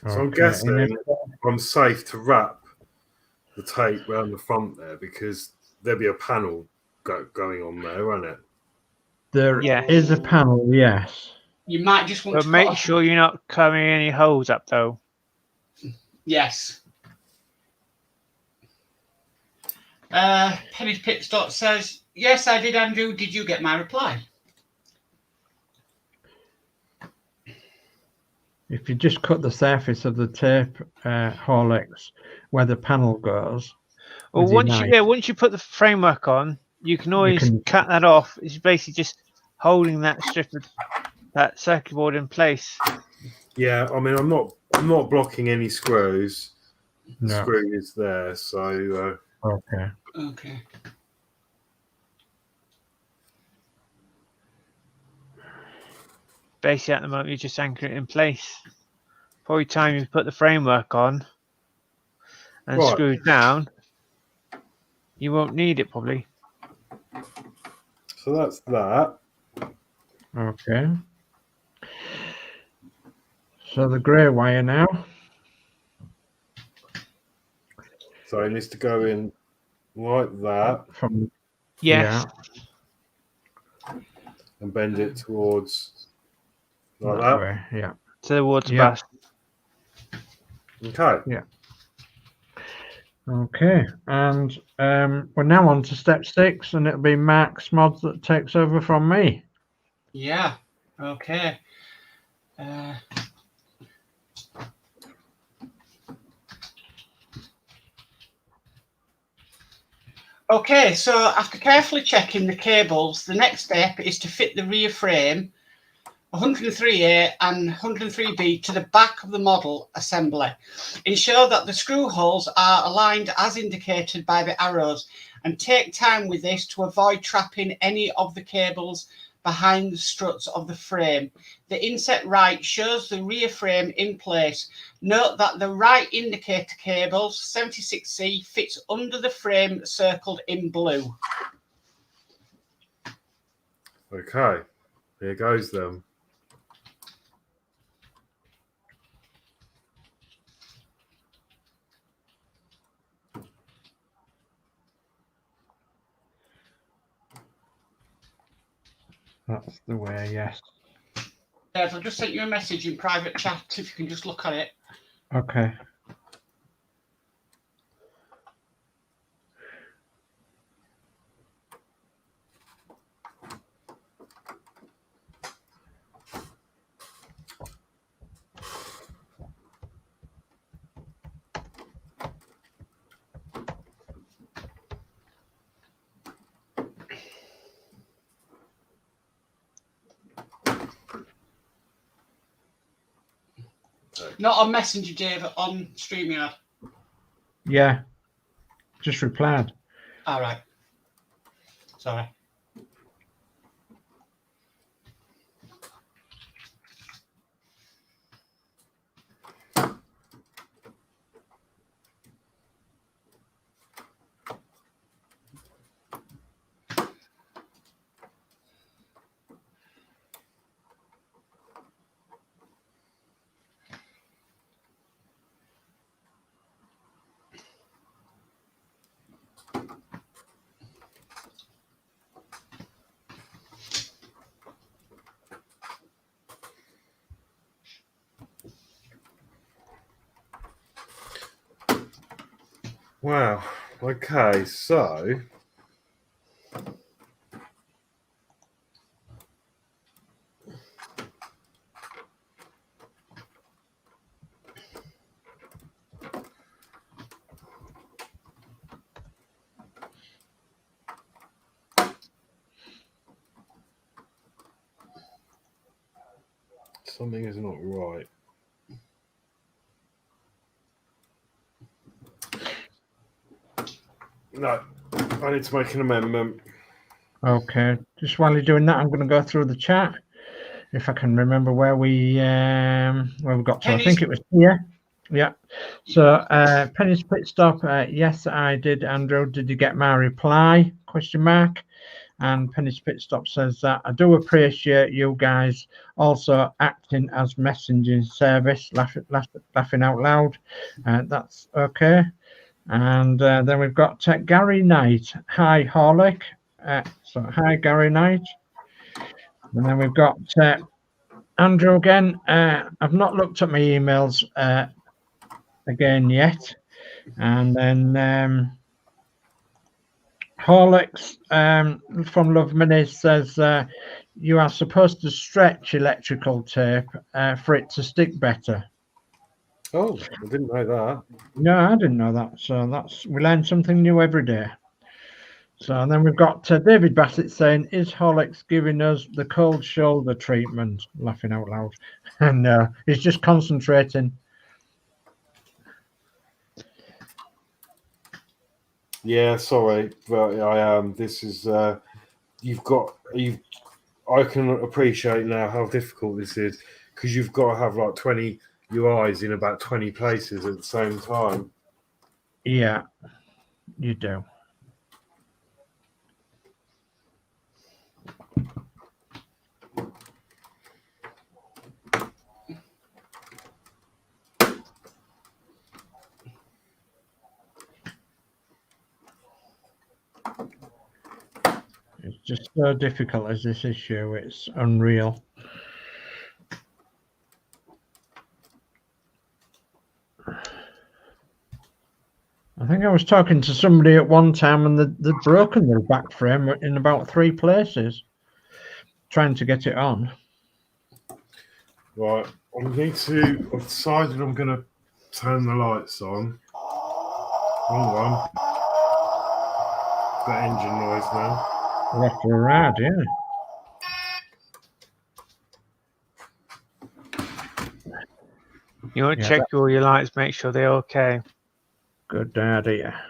So I'm guessing I'm safe to wrap the tape around the front there, because there'll be a panel going on there, won't it? There Yeah. is a panel, yes. You might just want But to make put sure you're not covering any holes up, though. Yes. Penny's Pit Stop says, yes, I did, Andrew. Did you get my reply? If you just cut the surface of the tape, Horlicks, where the panel goes. Well, with your once knife, you put the framework on, you can always can- cut that off. It's basically just holding that strip of that circuit board in place. Yeah, I mean, I'm not blocking any screws. The No. screw is there, so Okay. Okay. Basically, at the moment, you just anchor it in place. Every time you put the framework on and Right. screw it down, you won't need it probably. so that's that. Okay. So the grey wire now. So it needs to go in like that From Yes. and bend it towards like that that. way. Yeah. Towards the Yeah. bus. Okay. Okay. And we're now on to step 6, and it'll be Mark's Modz that takes over from me. Yeah. Okay. Okay, so after carefully checking the cables, the next step is to fit the rear frame 103A and 103B to the back of the model assembly. Ensure that the screw holes are aligned as indicated by the arrows, and take time with this to avoid trapping any of the cables behind the struts of the frame. The inset right shows the rear frame in place. Note that the right indicator cable 76C fits under the frame circled in blue. Okay, here goes then. That's the way, yes. Dave, I've just sent you a message in private chat if you can just look at it. Okay. Not on Messenger, Dave, on StreamYard. Yeah. Just replied. All right. Sorry. Wow. Okay, so something is not right. No, I need to make an amendment. Okay. Just while you're doing that, I'm going to go through the chat. If I can remember where we got to. I think it was here. Yeah. So Penny's Pit Stop. Yes, I did, Andrew. Did you get my reply? Question mark. And Penny's Pit Stop says that I do appreciate you guys also acting as messaging service, laughing out loud. That's okay. And then we've got Gary Knight. Hi, Horlick. So hi, Gary Knight. And then we've got Andrew again. I've not looked at my emails again yet. And then Horlicks from Love Mini says you are supposed to stretch electrical tape for it to stick better. Oh, I didn't know that. No, I didn't know that. So we learn something new every day. So and then we've got David Bassett saying, is Horlicks giving us the cold shoulder treatment? Laughing out loud. And he's just concentrating. Yeah, sorry, but I am. This is I can appreciate now how difficult this is because you've got to have like 20 UIs in about 20 places at the same time. Yeah, you do. It's just so difficult as this issue. It's unreal. I think I was talking to somebody at one time and they'd broken their back frame in about 3 places trying to get it on. Right, I've decided I'm going to turn the lights on. Wrong one. That engine noise now. Left or right, yeah. You want to check all your lights, make sure they're okay. Good idea.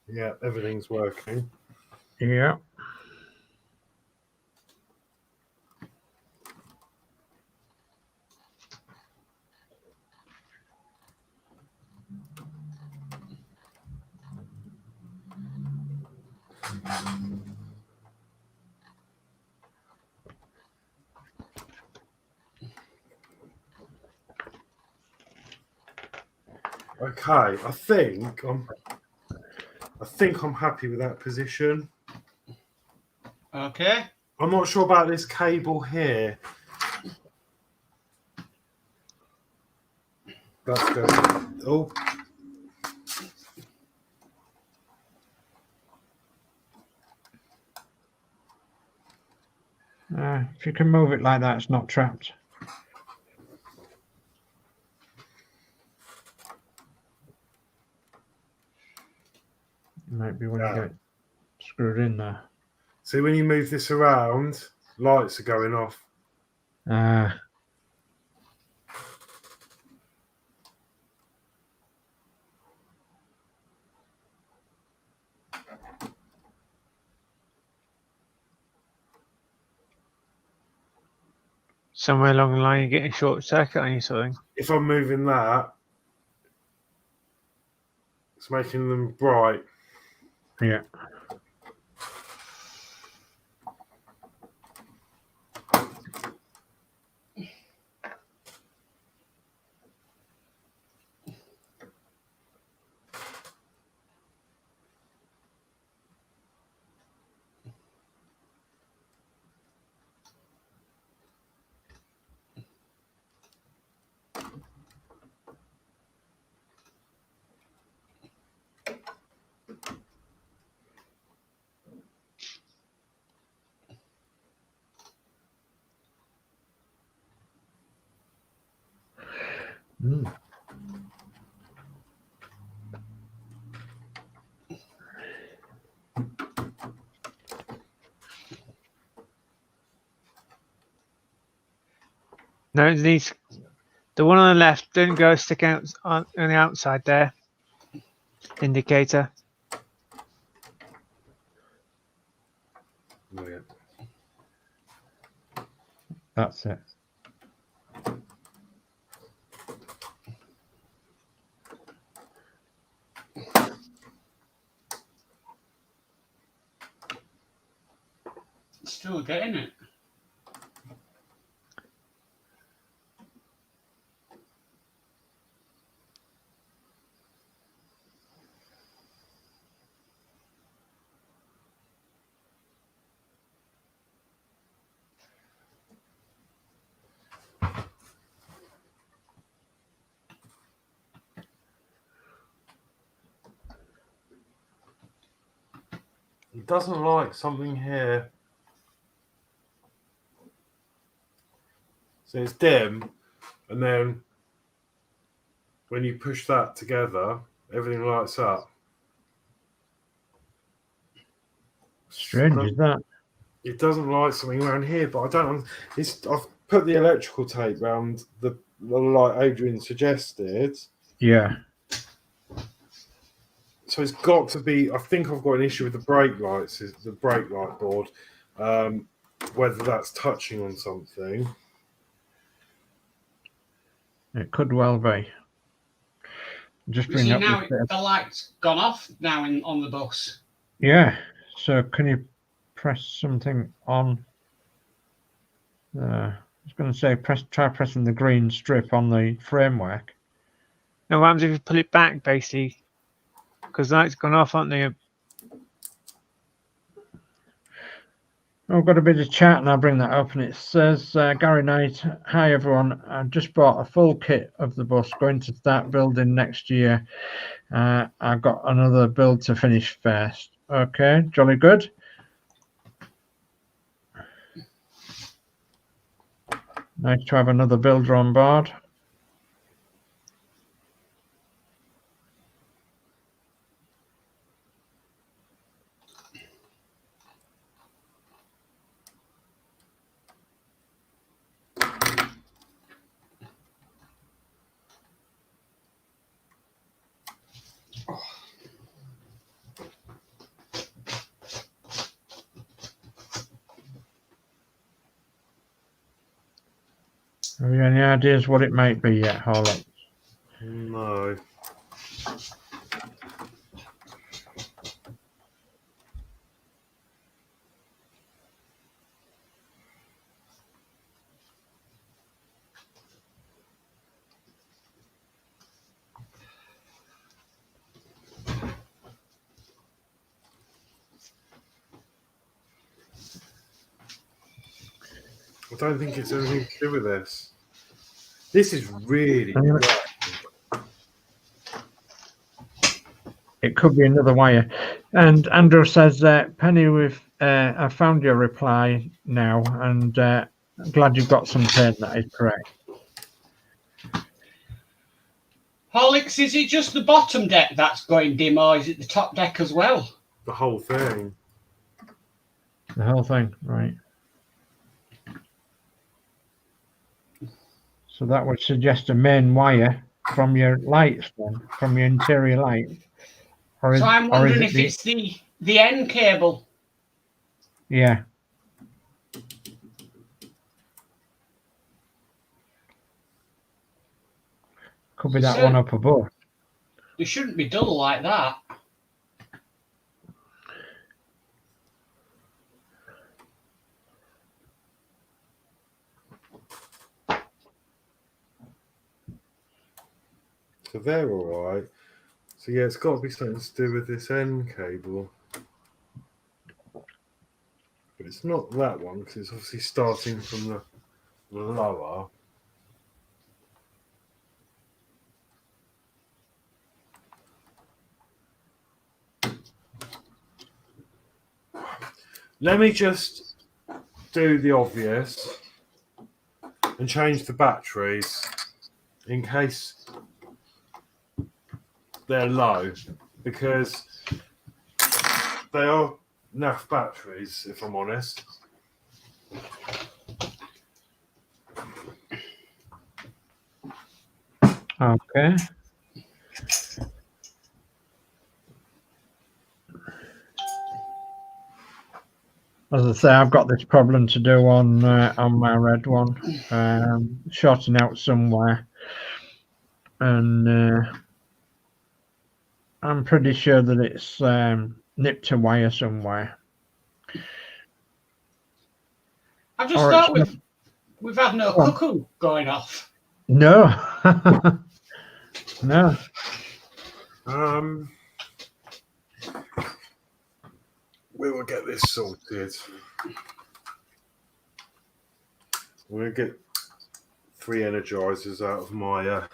Yeah, everything's working. Yeah. Okay, I think I'm happy with that position. Okay. I'm not sure about this cable here. That's good. Oh, If you can move it like that, it's not trapped. Might be when you get it screwed in there. see, when you move this around, lights are going off. Somewhere along the line, you get a short circuit on you, something. If I'm moving that, it's making them bright. Yeah. Mm. No, it needs the one on the left. Don't go stick out on the outside there. Indicator. Oh, yeah. That's it. Still getting it. It doesn't like something here. So it's dim, and then when you push that together, everything lights up. Strange, is that? It doesn't like something around here, but I don't. I've put the electrical tape around the light Adrian suggested. Yeah. So it's got to be. I think I've got an issue with the brake lights, the brake light board. Whether that's touching on something. It could well be. Just You bring see up now this bit. the light's gone off now on the bus. Yeah. So can you press something on? I was going to say try pressing the green strip on the framework. No, what happens if you pull it back, basically? Because the light's gone off, aren't they? I've got a bit of chat and I'll bring that up, and it says, Gary Knight, hi everyone, I just bought a full kit of the bus, going to start building next year. I've got another build to finish first. Okay, jolly good. Nice to have another builder on board. Have you any ideas what it might be yet, Horlicks? No. I don't think it's anything to do with this. This is really wet. It could be another wire. And Andrew says, Penny, I found your reply now, and I'm glad you've got some pain. That is correct. Horlicks, is it just the bottom deck that's going dim, or is it the top deck as well? The whole thing. The whole thing, right. So that would suggest a main wire from your lights, then, from your interior light. So I'm wondering if it's the end cable. Yeah. Could be that one up above. They shouldn't be dull like that. So they're all right. So yeah, it's got to be something to do with this end cable. But it's not that one, because it's obviously starting from the lower. Let me just do the obvious and change the batteries in case they're low, because they are naff batteries, if I'm honest. Okay. As I say, I've got this problem to do on my red one, shorting out somewhere, and I'm pretty sure that it's nipped a wire somewhere. I just thought we've had no cuckoo going off. No. No. We will get this sorted. We're going to get 3 energizers out of my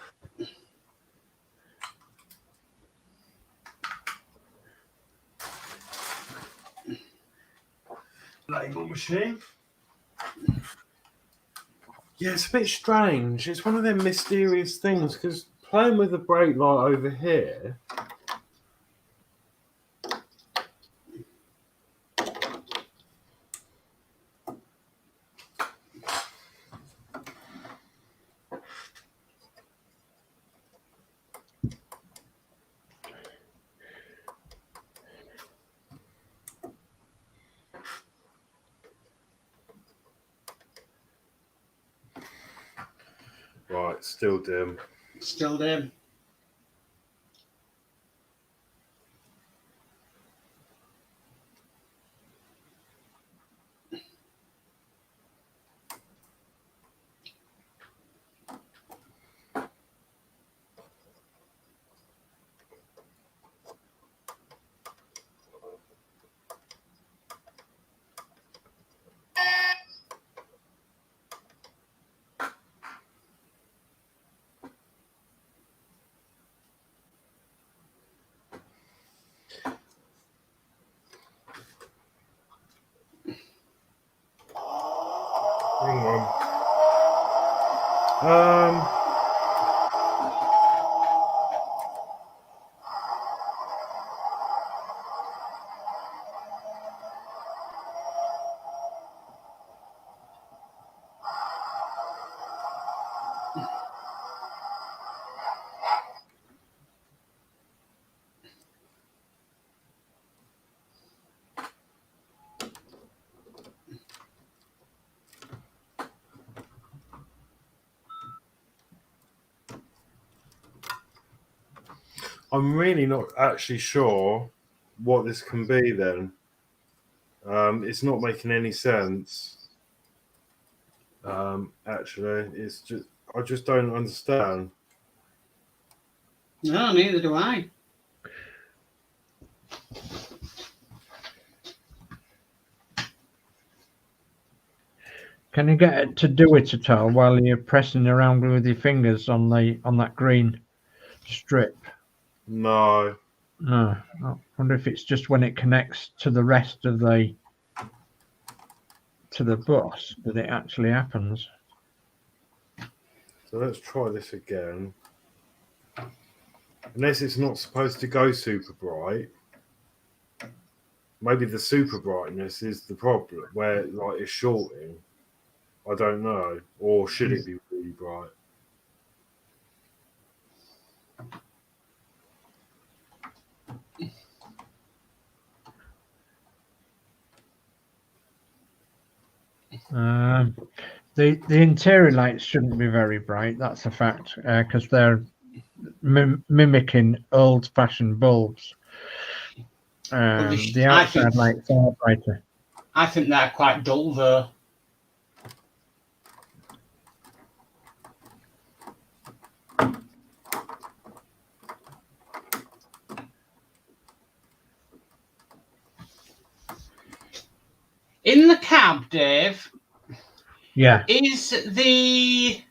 label machine. Yeah, it's a bit strange. It's one of them mysterious things, because playing with the brake light over here, right, still dim. Still dim. Hang on. I'm really not actually sure what this can be then. It's not making any sense. Actually, it's just I just don't understand. No, neither do I. Can you get it to do it at all while you're pressing around with your fingers on that green strip? No. No. I wonder if it's just when it connects to the rest of the bus that it actually happens. So let's try this again. Unless it's not supposed to go super bright. Maybe the super brightness is the problem, where like it's shorting. I don't know. Or should it be really bright? The interior lights shouldn't be very bright. That's a fact, because they're mimicking old-fashioned bulbs. The outside lights are brighter. I think they're quite dull, though. In the cab, Dave. Yeah. Is it the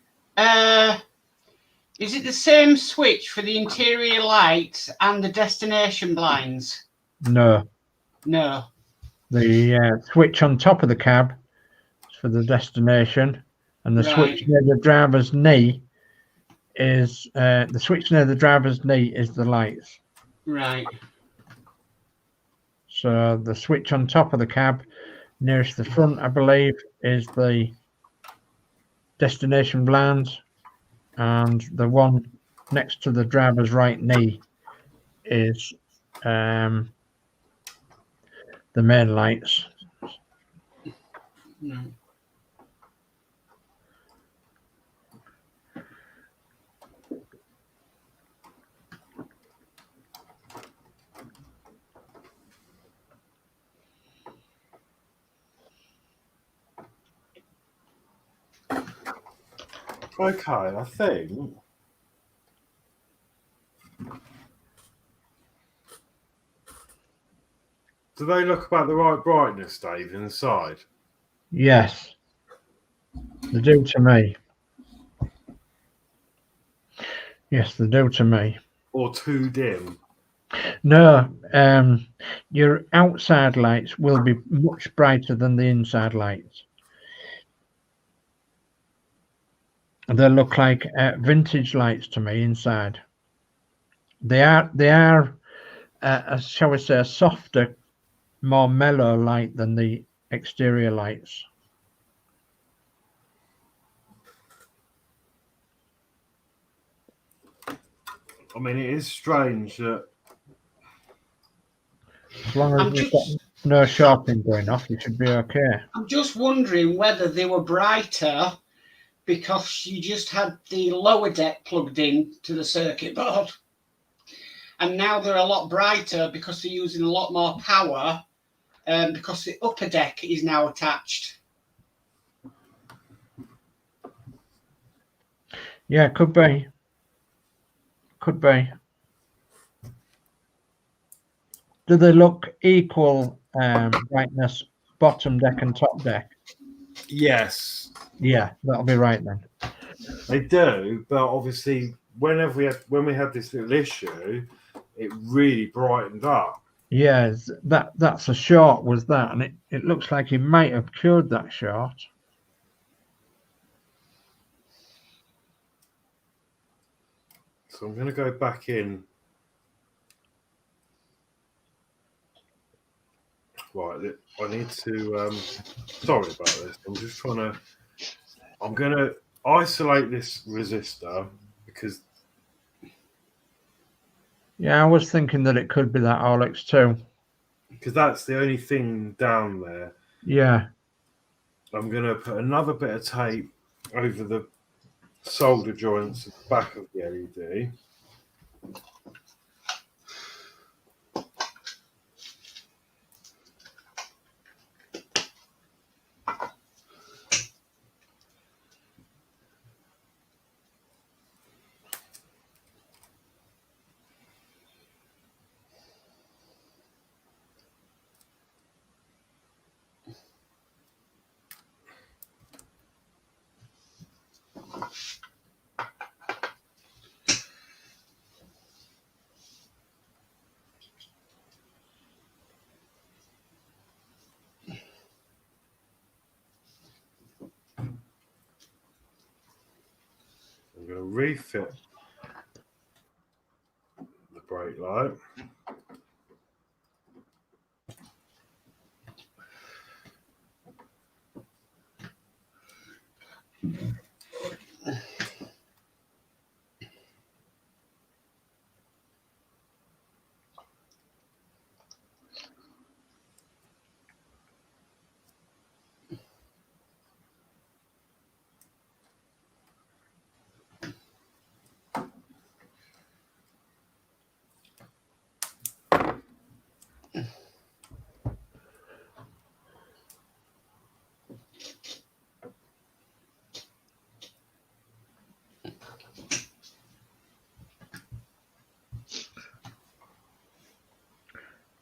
same switch for the interior lights and the destination blinds? No. No. The switch on top of the cab is for the destination, and the switch near the driver's knee is the lights. Right. So the switch on top of the cab, nearest the front, I believe, is the destination blinds, and the one next to the driver's right knee is the main lights. No. Okay, I think. Do they look about the right brightness, Dave, inside? Yes, they do to me. Yes, they do to me. Or too dim? No, your outside lights will be much brighter than the inside lights. They look like vintage lights to me inside. They are, shall we say, a softer, more mellow light than the exterior lights. I mean, it is strange that. As long as you've got no sharpening going off, you should be okay. I'm just wondering whether they were brighter because you just had the lower deck plugged in to the circuit board. And now they're a lot brighter because they're using a lot more power because the upper deck is now attached. Yeah, could be. Could be. Do they look equal brightness, bottom deck and top deck? Yes. Yeah, that'll be right then. They do, but obviously, when we had this little issue, it really brightened up. Yeah, that's a short, was that? And it looks like he might have cured that short. So I'm going to go back in. Right, I need to. Sorry about this. I'm going to isolate this resistor because. Yeah, I was thinking that it could be that Horlicks too. Because that's the only thing down there. Yeah. I'm going to put another bit of tape over the solder joints at the back of the LED. to refit the brake light.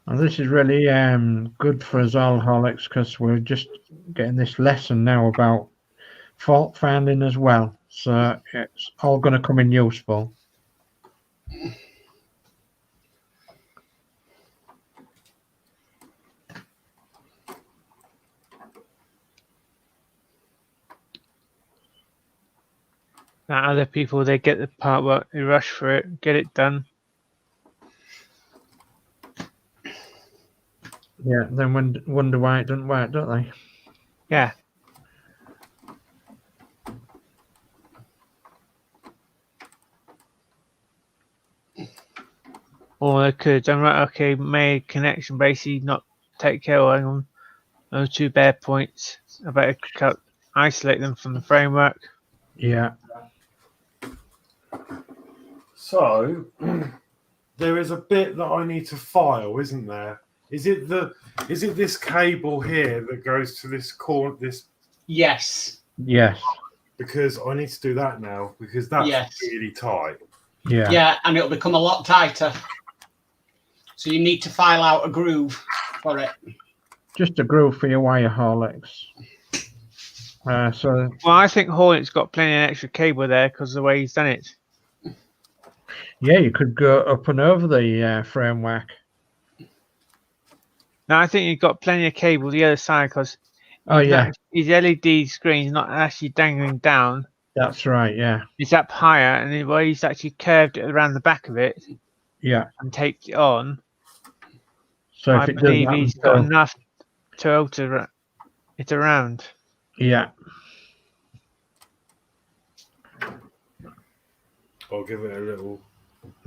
And this is really good for us all, Horlicks, because we're just getting this lesson now about fault finding as well. So it's all going to come in useful. Now other people, they get the part work, they rush for it, get it done. Yeah, then wonder why it doesn't work, don't they? Yeah. Or they could have done right, okay, made connection, basically not take care of them. Those 2 bare points. I better isolate them from the framework. Yeah. So there is a bit that I need to file, isn't there? Is it this cable here that goes to this core? This Yes. Yes. because I need to do that now because that's Yes. really tight. Yeah. Yeah, and it'll become a lot tighter. So you need to file out a groove for it. Just a groove for your wire, Horlicks. So Well, I think Horlicks got plenty of extra cable there because of the way he's done it. yeah, you could go up and over the framework. Now I think you've got plenty of cable the other side because his LED screen's not actually dangling down. That's right. Yeah. It's up higher, and the way he's actually curved it around the back of it Yeah. and taped it on, So I if it believe doesn't he's got enough to alter it around. Yeah. I'll give it a little.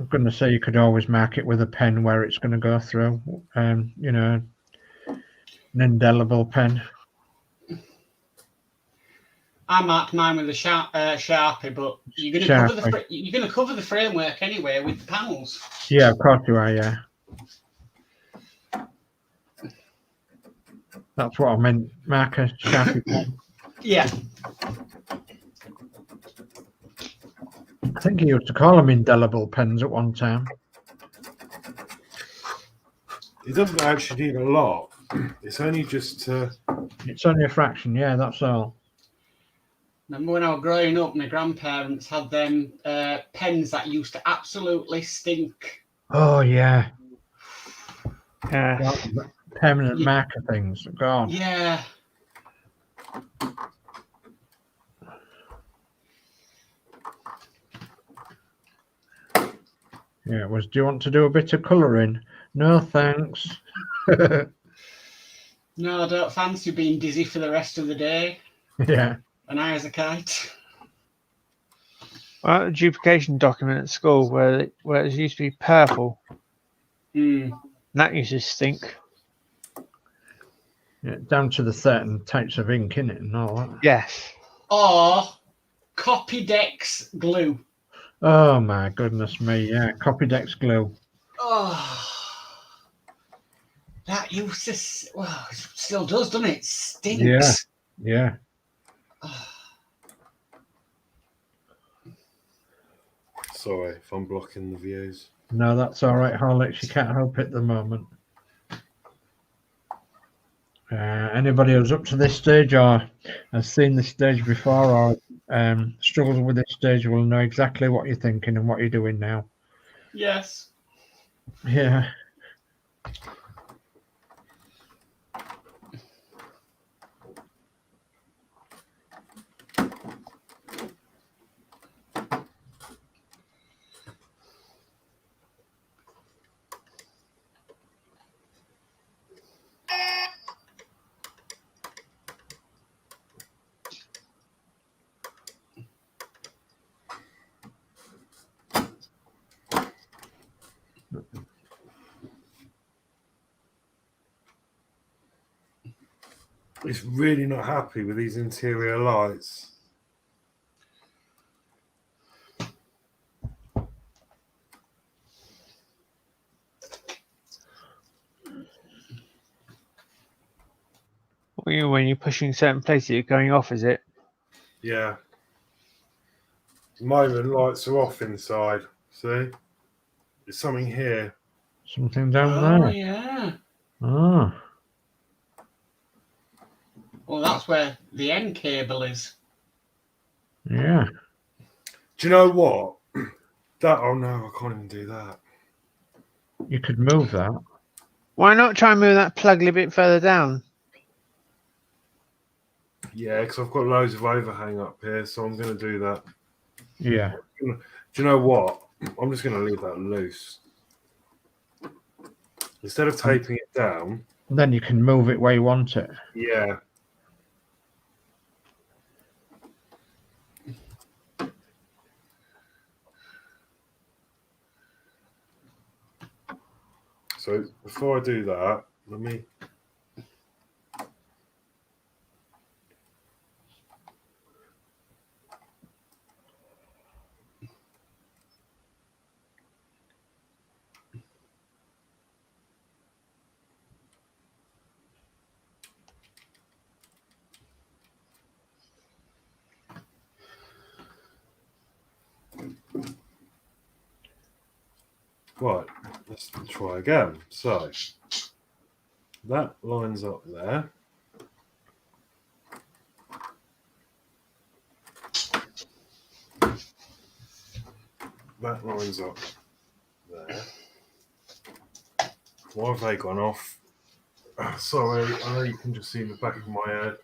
I'm going to say you could always mark it with a pen where it's going to go through. You know, an indelible pen. I marked mine with a Sharpie, but you're going to cover the framework anyway with the panels. Yeah, of course you are. Yeah. That's what I meant. Mark a Sharpie pen. Yeah. I think he used to call them indelible pens at one time. It doesn't actually need a lot. It's only just to. It's only a fraction. Yeah, that's all. Remember when I was growing up, my grandparents had them pens that used to absolutely stink. Oh yeah. Yeah. Permanent marker things. God. Yeah. Yeah, it was. Do you want to do a bit of colouring? No, thanks. No, I don't fancy being dizzy for the rest of the day. Yeah. And I as a kite. Well, a duplication document at school where it used to be purple. That used to stink. Yeah, down to the certain types of ink in it and all that. Yes. Or Copydex glue. Oh my goodness me! Yeah, Copydex glue. Oh, that used to. Well, it still does, doesn't it? It stinks. Yeah. Sorry if I'm blocking the views. No, that's all right, Horlicks. You can't help it at the moment. Anybody who's up to this stage or has seen this stage before or struggles with this stage will know exactly what you're thinking and what you're doing now. Yes. Yeah. It's really not happy with these interior lights. When you're pushing certain places, you're going off, is it? Yeah. At the moment, lights are off inside. See? There's something here. Something down Oh, there. yeah. Oh. Well, that's where the end cable is. Yeah. Do you know what? Oh no, I can't even do that. You could move that. Why not try and move that plug a little bit further down? Yeah, because I've got loads of overhang up here, so I'm going to do that. Yeah. Do you know what? I'm just going to leave that loose. Instead of taping it down. Then you can move it where you want it. Yeah. So before I do that, let me. Right, let's try again. So that lines up there. That lines up there. Why have they gone off? Sorry, I know you can just see the back of my head.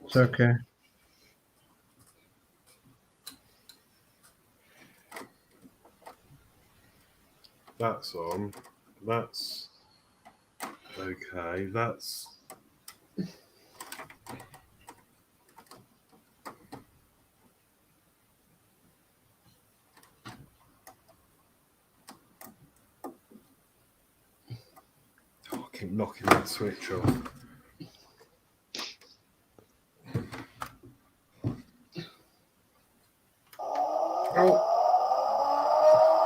It's okay. That's on. That's okay. That's I keep knocking that switch off. Oh,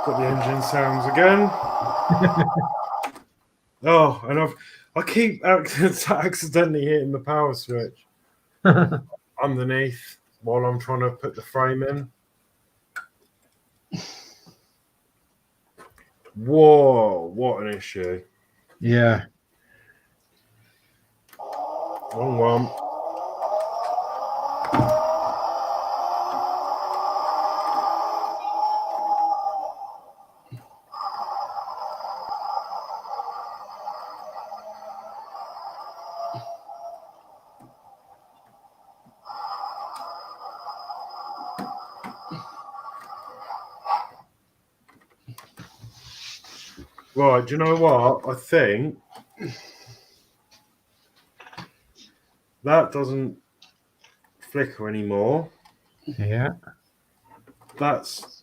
got the engine sounds again. Oh, and I keep accidentally hitting the power switch underneath while I'm trying to put the frame in. Whoa, what an issue. Yeah. Wrong one. Right, do you know what? I think that doesn't flicker anymore. Yeah. That's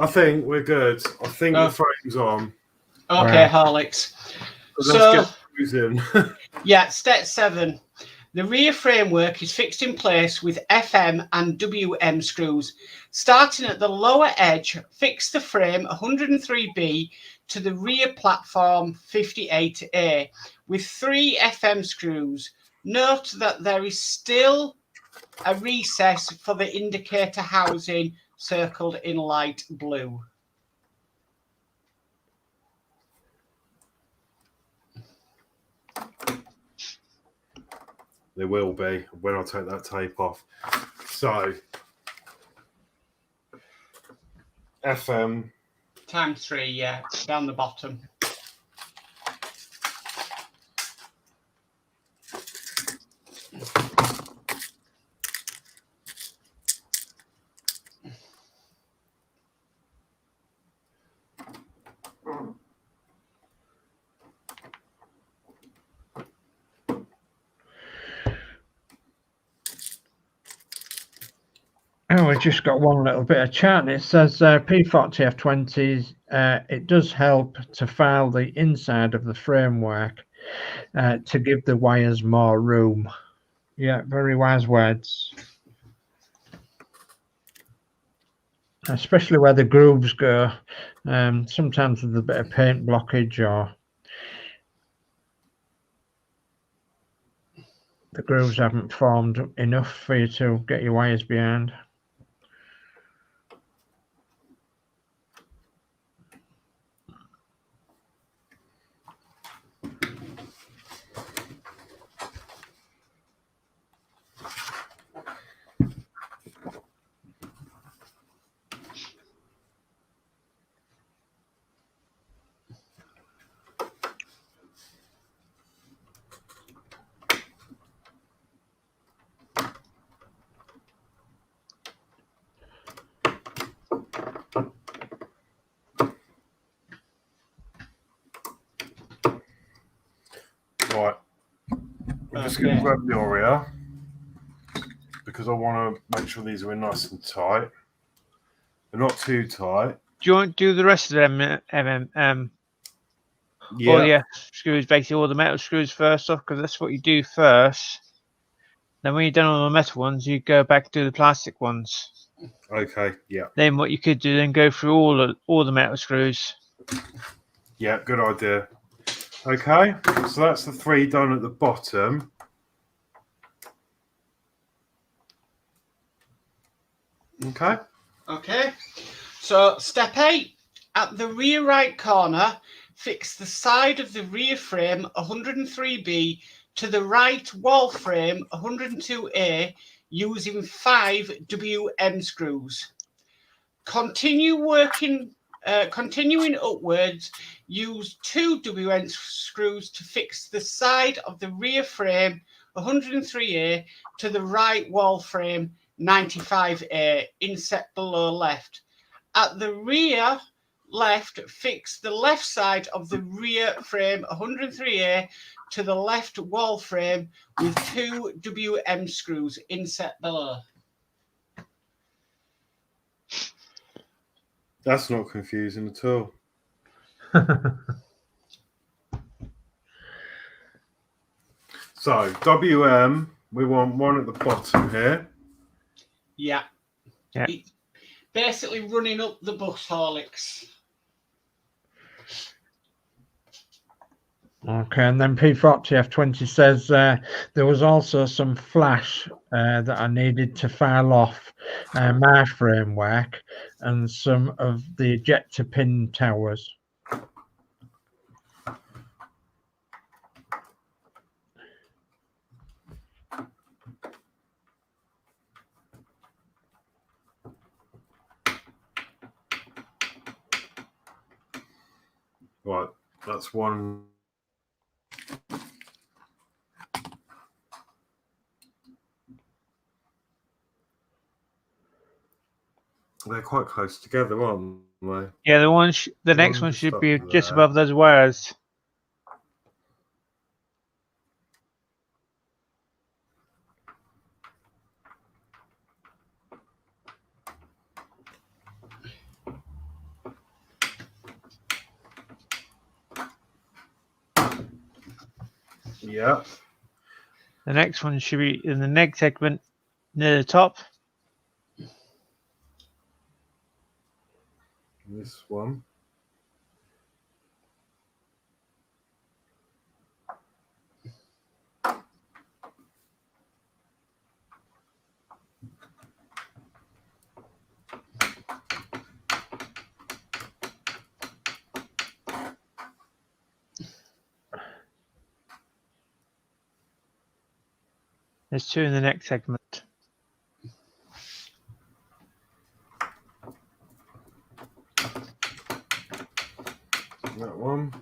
I think we're good. I think the frame's on. Okay, Horlicks. Let's So, get cruising. yeah, step 7. The rear framework is fixed in place with FM and WM screws. Starting at the lower edge, fix the frame 103B to the rear platform 58A with 3 FM screws. Note that there is still a recess for the indicator housing circled in light blue. There will be when I take that tape off. So, FM Times 3, yeah, down the bottom. Okay, we've just got one little bit of chat. It says P40F20, it does help to file the inside of the framework to give the wires more room. Yeah, very wise words. Especially where the grooves go. Sometimes there's a bit of paint blockage or the grooves haven't formed enough for you to get your wires behind. Right. I'm just going to grab the Oreo because I want to make sure these are in nice and tight. They're not too tight. Do you want to do the rest of them? All the screws, basically all the metal screws first off, because that's what you do first. Then when you've done all the metal ones, you go back and do the plastic ones. Okay. Yeah. Then what you could do, then go through all the metal screws. Yeah. Good idea. Okay. So that's the 3 done at the bottom. Okay. Okay. So step 8, at the rear right corner, fix the side of the rear frame 103B to the right wall frame 102A using 5 WM screws. Continuing upwards, use 2 WM screws to fix the side of the rear frame 103A to the right wall frame 95A, inset below left. At the rear left, fix the left side of the rear frame 103A to the left wall frame with 2 WM screws, inset below. That's not confusing at all. So WM, we want one at the bottom here. Yeah. Yeah. It's basically running up the bus, Horlicks. Okay, and then P40F20 says there was also some flash that I needed to file off my framework and some of the ejector pin towers. Right, that's one. They're quite close together, aren't they? Yeah, the next one just should up be there. just above those wires. Yeah. The next one should be in the next segment near the top. This one. There's 2 in the next segment. That one.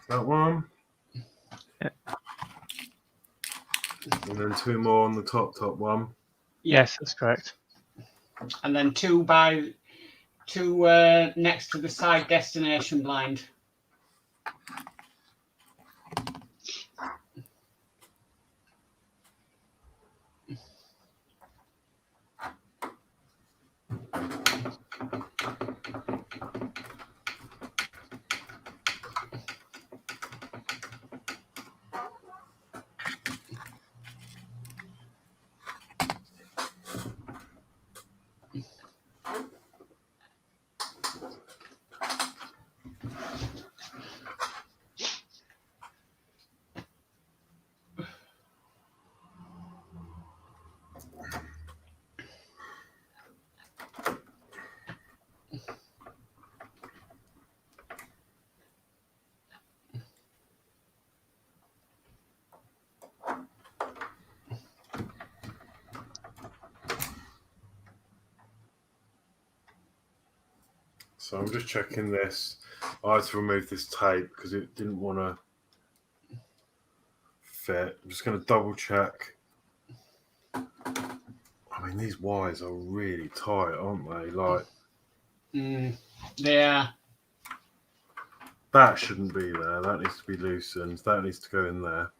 That one. Yeah. And then 2 more on the top one. Yes, that's correct. And then 2 next to the side destination blind. So I'm just checking this. I had to remove this tape because it didn't want to fit. I'm just going to double check. I mean, these wires are really tight, aren't they? Like, Yeah. that shouldn't be there. That needs to be loosened. That needs to go in there.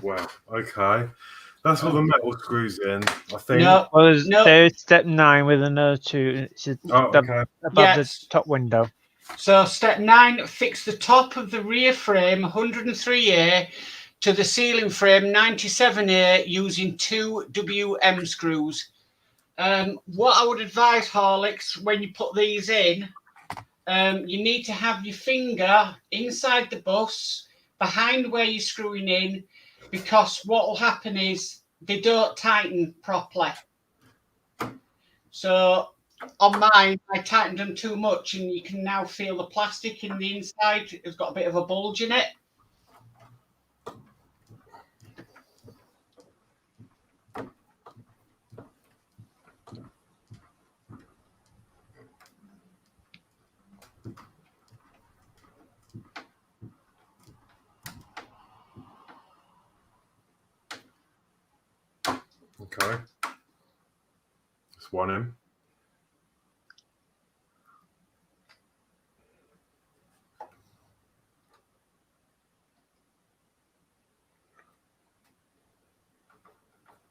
Wow. Okay. That's all the metal screws in, I think. No. Well, No. there's step 9 with another 2. It's just above the top window. So step 9, fix the top of the rear frame 103A to the ceiling frame 97A using 2 WM screws. What I would advise, Horlicks, when you put these in, you need to have your finger inside the bus behind where you're screwing in, because what will happen is they don't tighten properly. So on mine, I tightened them too much, and you can now feel the plastic in the inside. It's got a bit of a bulge in it. Okay. That's one in.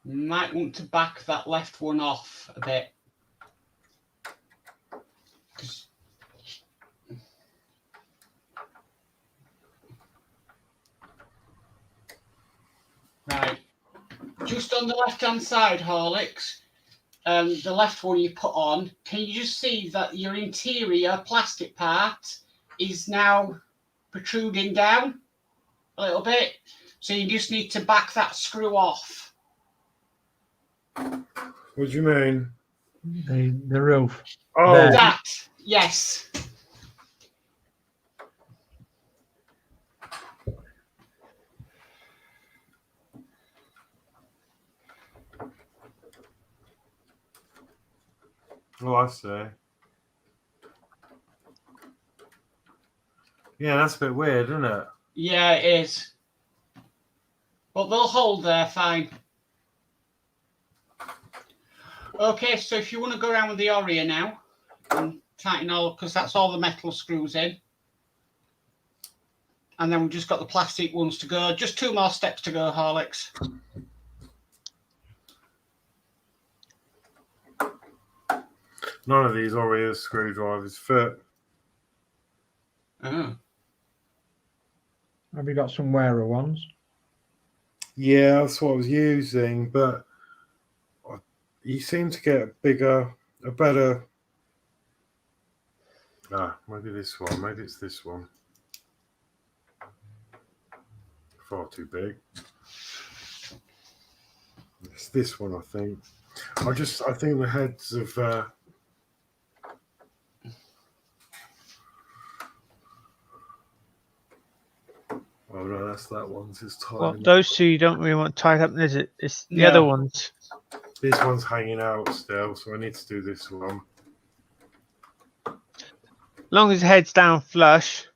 You might want to back that left one off a bit. Right. Just on the left-hand side, Horlicks, the left one you put on, can you just see that your interior plastic part is now protruding down a little bit? So you just need to back that screw off. What do you mean? The roof. Oh, There. That, yes. oh, I see. Yeah, that's a bit weird, isn't it? Yeah, it is. But they'll hold there fine. Okay, so if you want to go around with the Oreo now and tighten all, because that's all the metal screws in. And then we've just got the plastic ones to go. Just 2 more steps to go, Horlicks. None of these Oreo screwdrivers fit. Oh. Have you got some wearer ones? Yeah, that's what I was using, but you seem to get a better. Maybe this one. Maybe it's this one. far too big. It's this one, I think. I think the heads of oh no, that's that one's is tight. Well, those two you don't really want tied up, is it? It's the No. other ones. This one's hanging out still, so I need to do this one. As long as the head's down flush.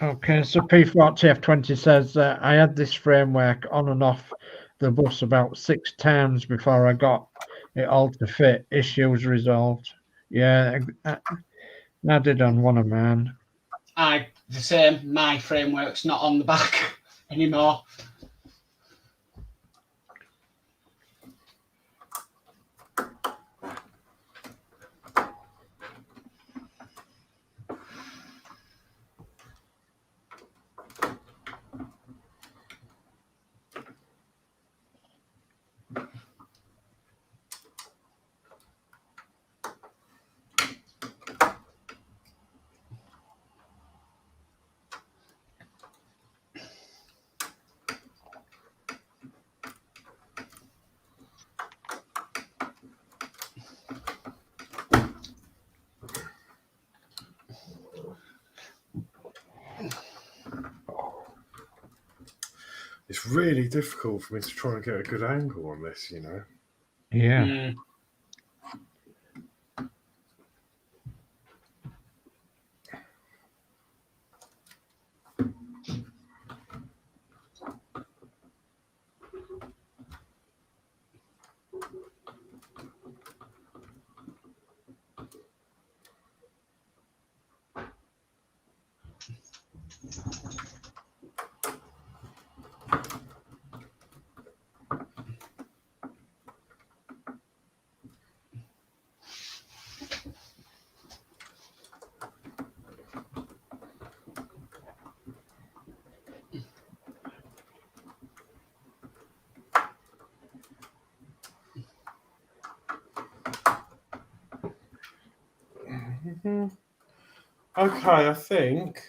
Okay, so P40F20 says I had this framework on and off the bus about 6 times before I got it all to fit. Issues resolved. Yeah, I did on one of mine. The same. My framework's not on the back anymore. It's really difficult for me to try and get a good angle on this, you know. Yeah. Mm. Okay, I think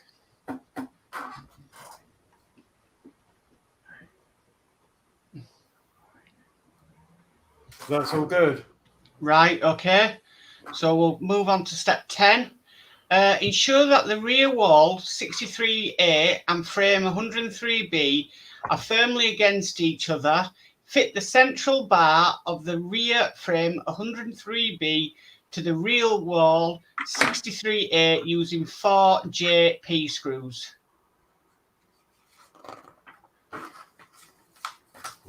that's all good. Right, okay. So we'll move on to step 10. Ensure that the rear wall 63A and frame 103B are firmly against each other. Fit the central bar of the rear frame 103B to the rear wall 63A using 4 JP screws.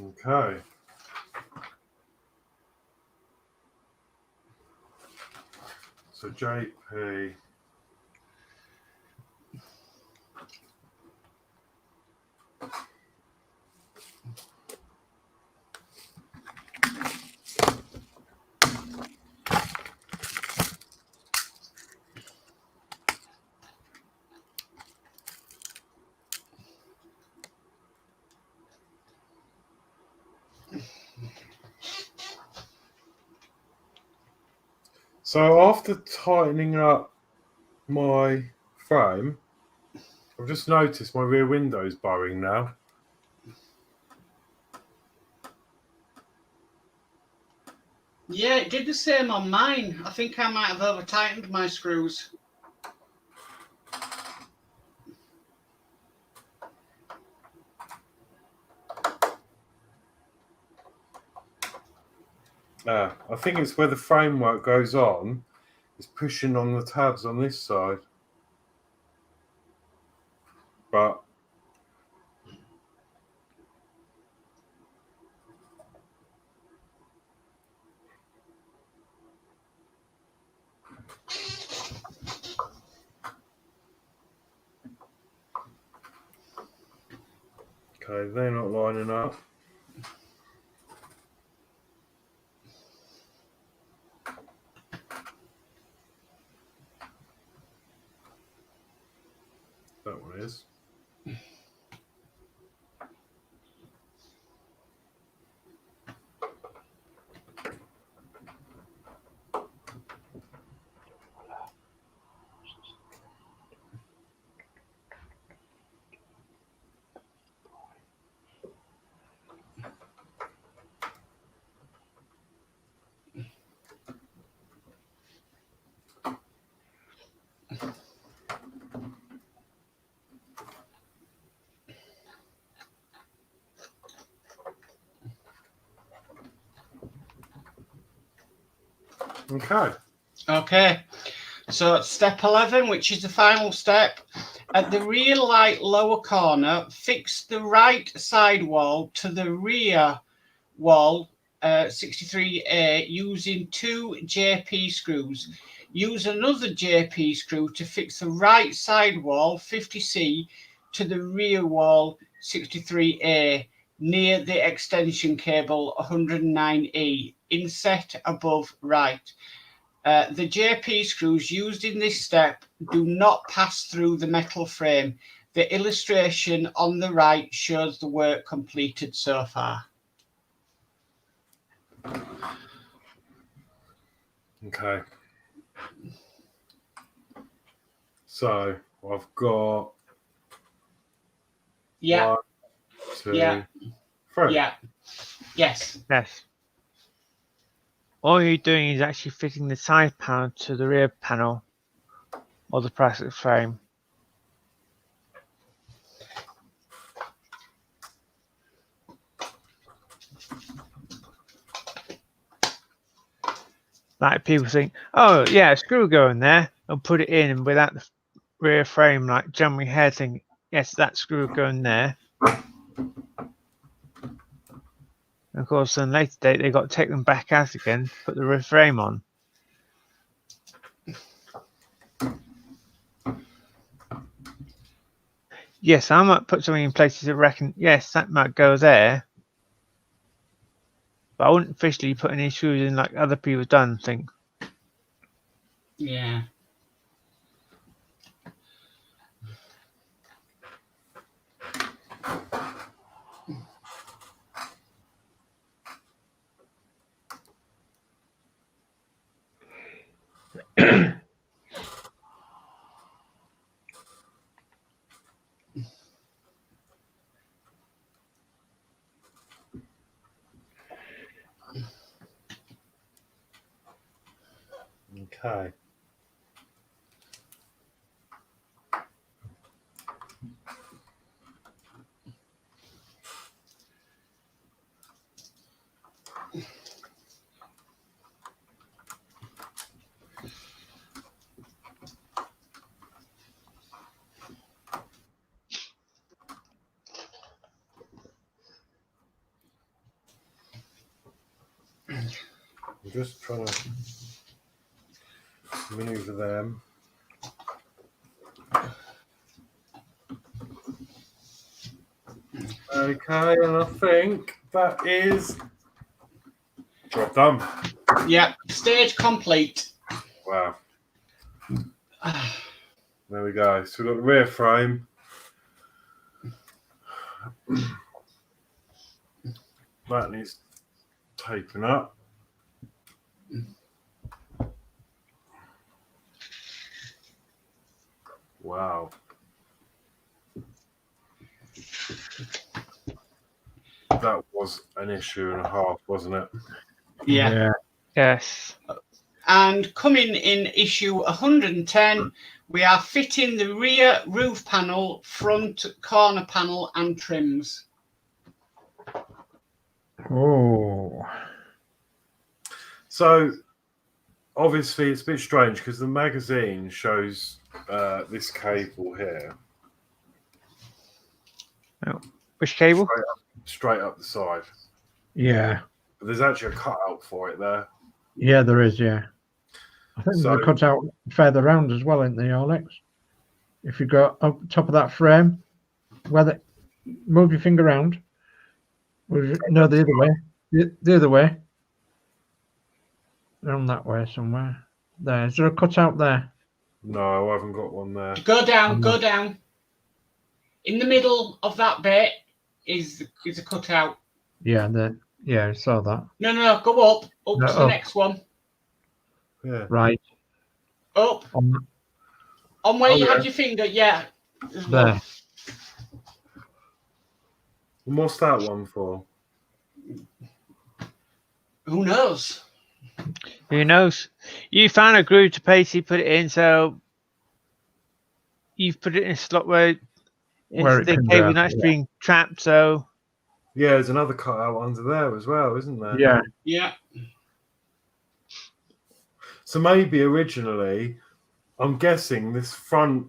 Okay. So JP. So after tightening up my frame, I've just noticed my rear window's bowing now. Yeah, it did the same on mine. I think I might have over-tightened my screws. I think it's where the framework goes on. It's pushing on the tabs on this side. But okay, they're not lining up. That one it is. Okay. Okay. So step 11, which is the final step. At the rear light lower corner, fix the right side wall to the rear wall 63A using 2 JP screws. Use another JP screw to fix the right side wall 50C to the rear wall 63A near the extension cable 109E, inset above right. The JP screws used in this step do not pass through the metal frame. The illustration on the right shows the work completed so far. Okay. So I've got Yeah. 1, 2, Yeah. 3. Yeah. Yes. Yes. All you're doing is actually fitting the side panel to the rear panel of the plastic frame. Like people think, oh yeah, a screw go in there and put it in, and without the rear frame, like jumping ahead, thinking, yes, that screw go in there. And of course, on a later date, they got to take them back out again, put the rear frame on. Yes, I might put something in place to reckon, yes, that might go there. But I wouldn't officially put any screws in like other people have done, think. Yeah. Okay. I'm just trying to maneuver them. Okay, and I think that is job done. Yeah. Stage complete. Wow. There we go. So we've got the rear frame. That needs taping up. Wow. That was an issue and a half, wasn't it? Yeah. Yes. And coming in issue 110, we are fitting the rear roof panel, front corner panel and trims. Oh. So obviously it's a bit strange because the magazine shows this cable here. Oh, which cable? Straight up the side. Yeah. But there's actually a cutout for it there. Yeah, there is, yeah. I think So- they're cut out further round as well, isn't they, Horlicks? If you go up top of that frame, move your finger round. No, the other way. The other way. Down that way somewhere. There. Is there a cutout there? No, I haven't got one there. Go down, go down. In the middle of that bit is a cutout. Yeah, I saw that. No, go up to the up. next one. Yeah. Right. Up. On where you had your finger, yeah. There's There. one. And what's that one for? Who knows? Who knows? You found a groove to basically put it in, so you've put it in a slot where Where it's it the can cable go, that's yeah. being trapped, so Yeah, there's another cutout under there as well, isn't there? Yeah. Yeah. So maybe originally, I'm guessing this front.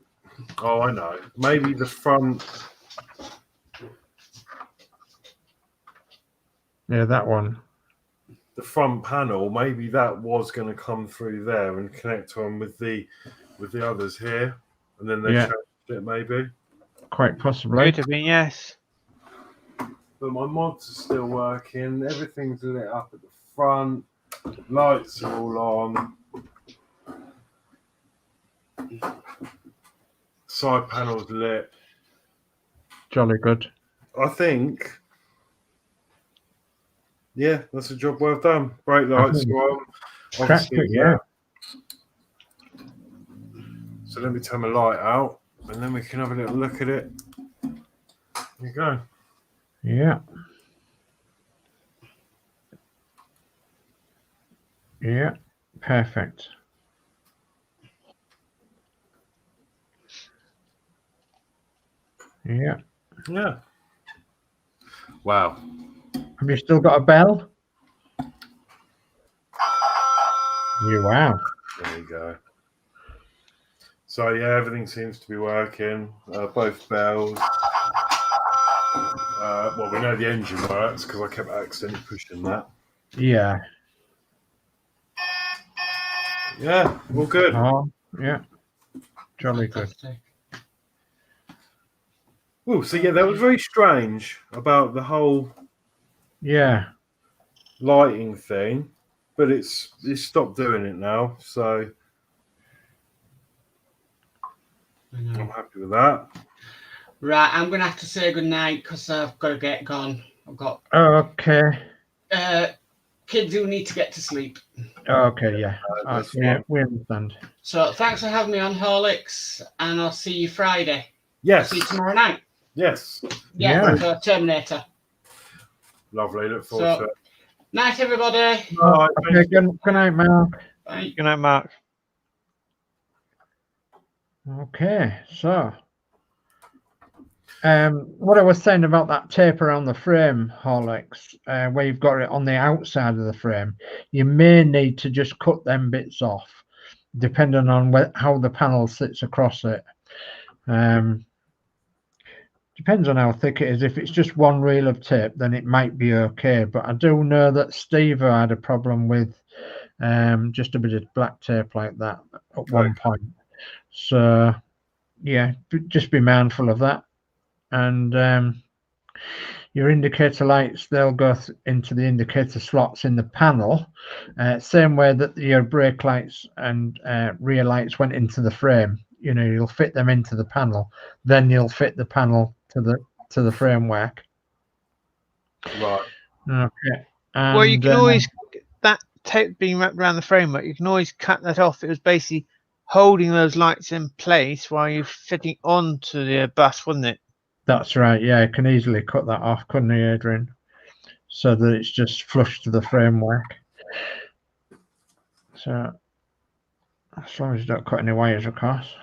Oh, I know. Maybe the front. Yeah, that one. The front panel. Maybe that was going to come through there and connect on with the others here, and then they changed it. Maybe. Quite possibly. could have been, yes. But my mods are still working. Everything's lit up at the front. Lights are all on. Side panels lit. Jolly good. I think. Yeah, that's a job well done. Brake lights are on. Obviously, yeah. So let me turn my light out, and then we can have a little look at it. There you go. Yeah. Yeah. Perfect. Yeah. Yeah. Wow. Have you still got a bell? Wow. There you go. So yeah, everything seems to be working. Both bells. Well, we know the engine works because I kept accidentally pushing that. Yeah. Yeah, all good. Oh, yeah. Jolly good. Oh, so yeah, that was very strange about the whole lighting thing, but it's stopped doing it now, so I'm happy with that. Right, I'm gonna have to say goodnight because I've got to get gone. I've got Okay. kids who need to get to sleep. Okay, yeah. That's Yeah, fine. we understand. So thanks for having me on, Horlicks, and I'll see you Friday. Yes. See you tomorrow night. Yes. Yeah, for Terminator. Lovely. Look forward to it. Night, everybody. Bye. Okay, good night, Mark. Bye. Good night, Mark. Okay, so what I was saying about that tape around the frame, Horlicks, where you've got it on the outside of the frame, you may need to just cut them bits off, depending on how the panel sits across it. Depends on how thick it is. If it's just one reel of tape, then it might be okay. But I do know that Steve had a problem with just a bit of black tape like that at one point. So, yeah, just be mindful of that. And your indicator lights, they'll go into the indicator slots in the panel, same way that your brake lights and rear lights went into the frame. You know, you'll fit them into the panel, then you'll fit the panel to the framework. Right. Okay. And, well, you can always, that tape being wrapped around the framework, you can always cut that off. It was basically holding those lights in place while you're fitting onto the bus, wasn't it? That's right. Yeah, you can easily cut that off, couldn't you, Adrian? So that it's just flush to the framework. So as long as you don't cut any wires, of course.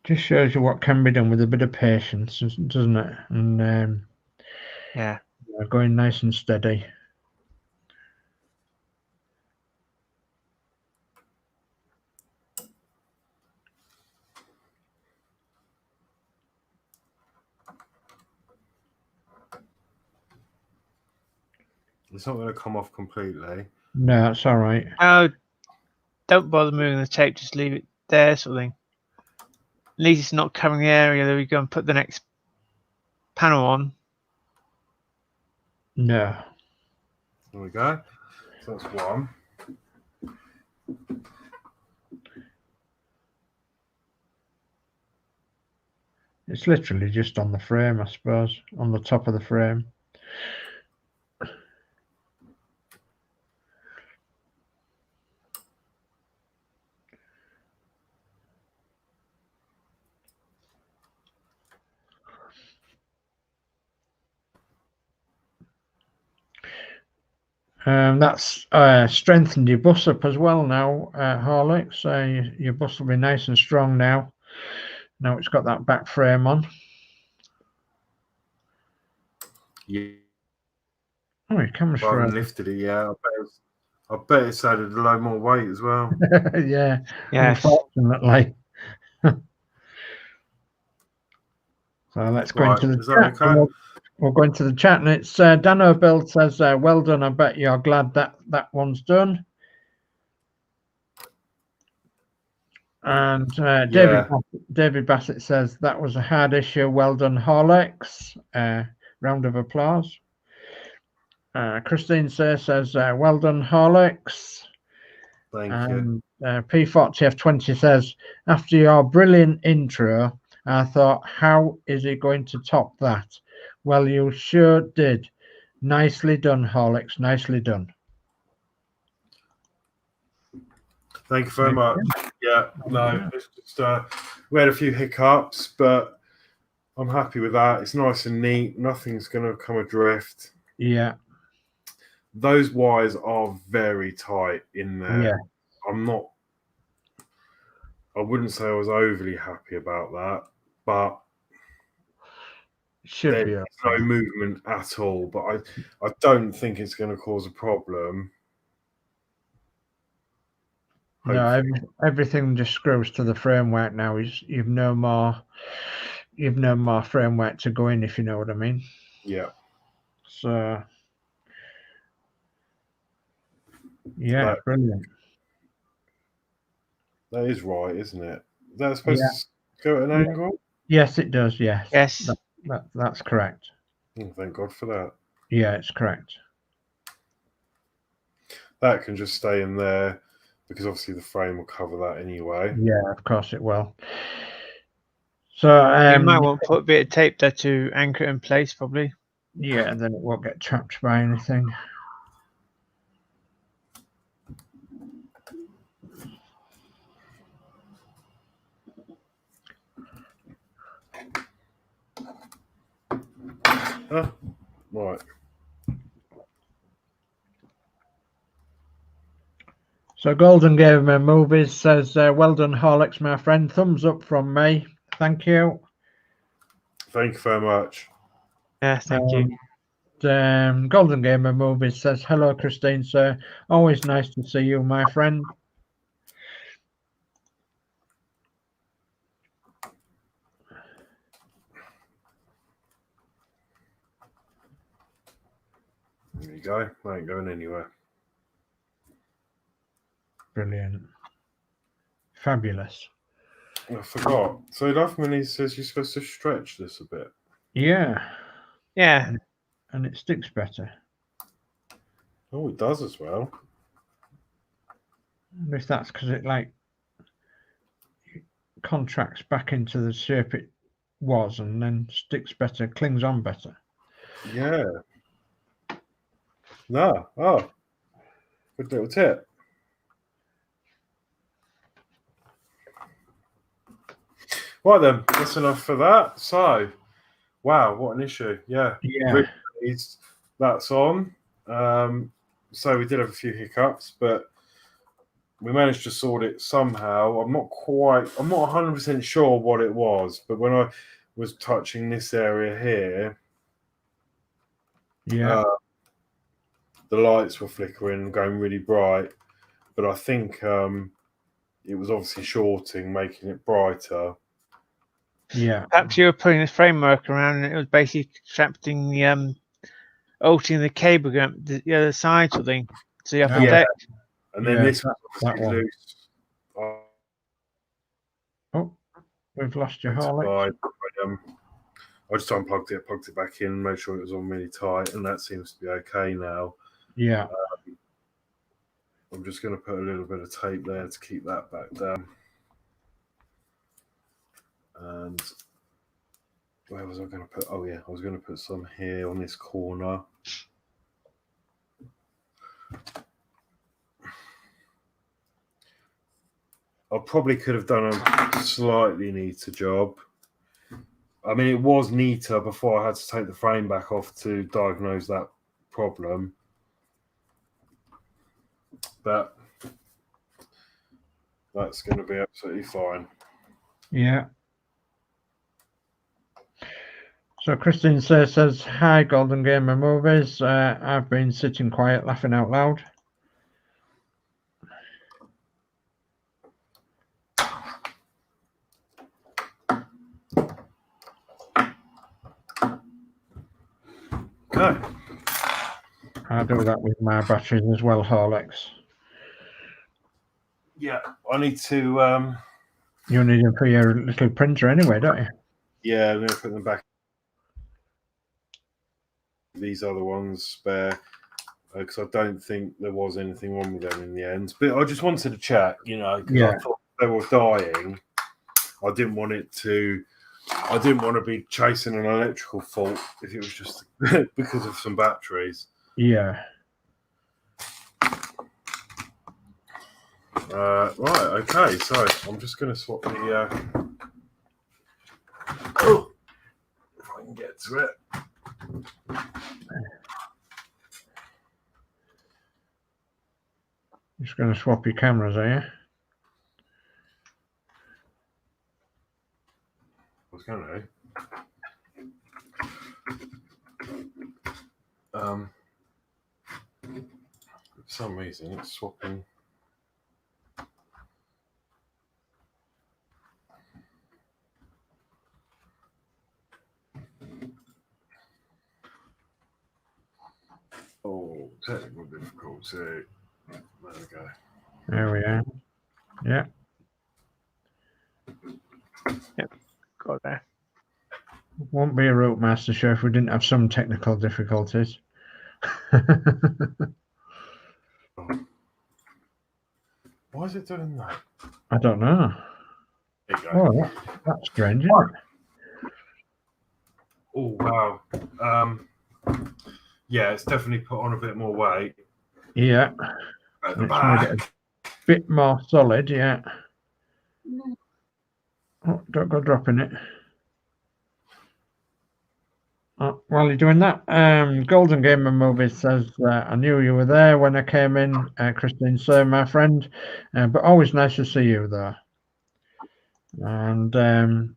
Just shows you what can be done with a bit of patience, doesn't it? And yeah, going nice and steady. It's not going to come off completely. No, it's all right. Oh, don't bother moving the tape. Just leave it there, sort of thing. At least it's not covering the area that we go and put the next panel on. No. There we go. So that's one. It's literally just on the frame, I suppose, on the top of the frame. That's strengthened your bus up as well now, Horlicks. Your bus will be nice and strong now. Now it's got that back frame on. Yeah. Oh, your camera's I haven't frozen. lifted it yet. I bet it's added a load more weight as well. Yeah, Yes. unfortunately. So let's go Right, into the is that chat. okay? We'll go into the chat, and it's Dano Bill says, well done. I bet you're glad that one's done. And David Bassett says that was a hard issue. Well done, Horlicks. Round of applause. Christine says, well done, Horlicks. Thank you. P40F20 says, after your brilliant intro, I thought, how is he going to top that? Well, you sure did. Nicely done, Horlicks. Nicely done. Thank you very much. Yeah, no, it's just we had a few hiccups, but I'm happy with that. It's nice and neat. Nothing's going to come adrift. Yeah. Those wires are very tight in there. Yeah. I wouldn't say I was overly happy about that, but should be there's no movement at all. But I don't think it's going to cause a problem. No, everything just screws to the framework now. You've no more framework to go in, if you know what I mean. Yeah. So yeah, brilliant. That is right, isn't it? Is that supposed to go at an angle? Yes, it does. Yes. Yes. That's correct. Oh, thank God for that. Yeah, it's correct. That can just stay in there because obviously the frame will cover that anyway. Yeah, of course it will. So you might want to put a bit of tape there to anchor it in place, probably. Yeah, and then it won't get trapped by anything. Right. So Golden Gamer Movies says, well done, Horlicks, my friend. Thumbs up from me. Thank you. Thank you very much. Yeah, thank you. Golden Gamer Movies says, hello, Christine, sir. Always nice to see you, my friend. There you go. I ain't going anywhere. Brilliant. Fabulous. I forgot. So Duffman says you're supposed to stretch this a bit. Yeah. Yeah. And it sticks better. Oh, it does as well. If that's because it contracts back into the shape it was and then sticks better, clings on better. Yeah. No. Oh. Good little tip. Right then, that's enough for that. So, wow, what an issue. Yeah. Yeah. That's on. So we did have a few hiccups, but we managed to sort it somehow. I'm not 100% sure what it was, but when I was touching this area here, yeah, the lights were flickering and going really bright, but I think it was obviously shorting, making it brighter. Yeah. Perhaps you were putting the framework around and it was basically trapping the altering the cable going the other side sort of thing. So you have to And then this was that one. loose. We've lost your That's Horlicks. fine. I just unplugged it, plugged it back in, made sure it was on really tight, and that seems to be okay now. Yeah. I'm just going to put a little bit of tape there to keep that back down. And where was I going to put? Oh yeah, I was going to put some here on this corner. I probably could have done a slightly neater job. I mean, it was neater before I had to take the frame back off to diagnose that problem. But that's going to be absolutely fine. Yeah. So Christine says, hi, Golden Gamer Movies. I've been sitting quiet, laughing out loud. Okay. I do that with my batteries as well, Horlicks. Yeah, I need to. You need them for your little printer anyway, don't you? Yeah, I'm going to put them back. These other ones spare because I don't think there was anything wrong with them in the end. But I just wanted to check, because I thought they were dying. I didn't want to be chasing an electrical fault if it was just because of some batteries. Yeah. Right, okay, so I'm just going to swap the... Oh, if I can get to it. Just going to swap your cameras, are you? I was going to. For some reason, it's swapping. Oh, technical difficulty. There we go. There we are. Yeah. Yep, got there. Won't be a Routmaster show if we didn't have some technical difficulties. Why is it doing that? I don't know. There you go. Oh, that's strange, isn't it? Oh, wow. Yeah, it's definitely put on a bit more weight. Yeah. At the It's made it back. a bit more solid, yeah. Oh, don't go dropping it. Oh, while you're doing that, Golden Gamer Movie says, I knew you were there when I came in, Christine Sir, my friend, but always nice to see you there. And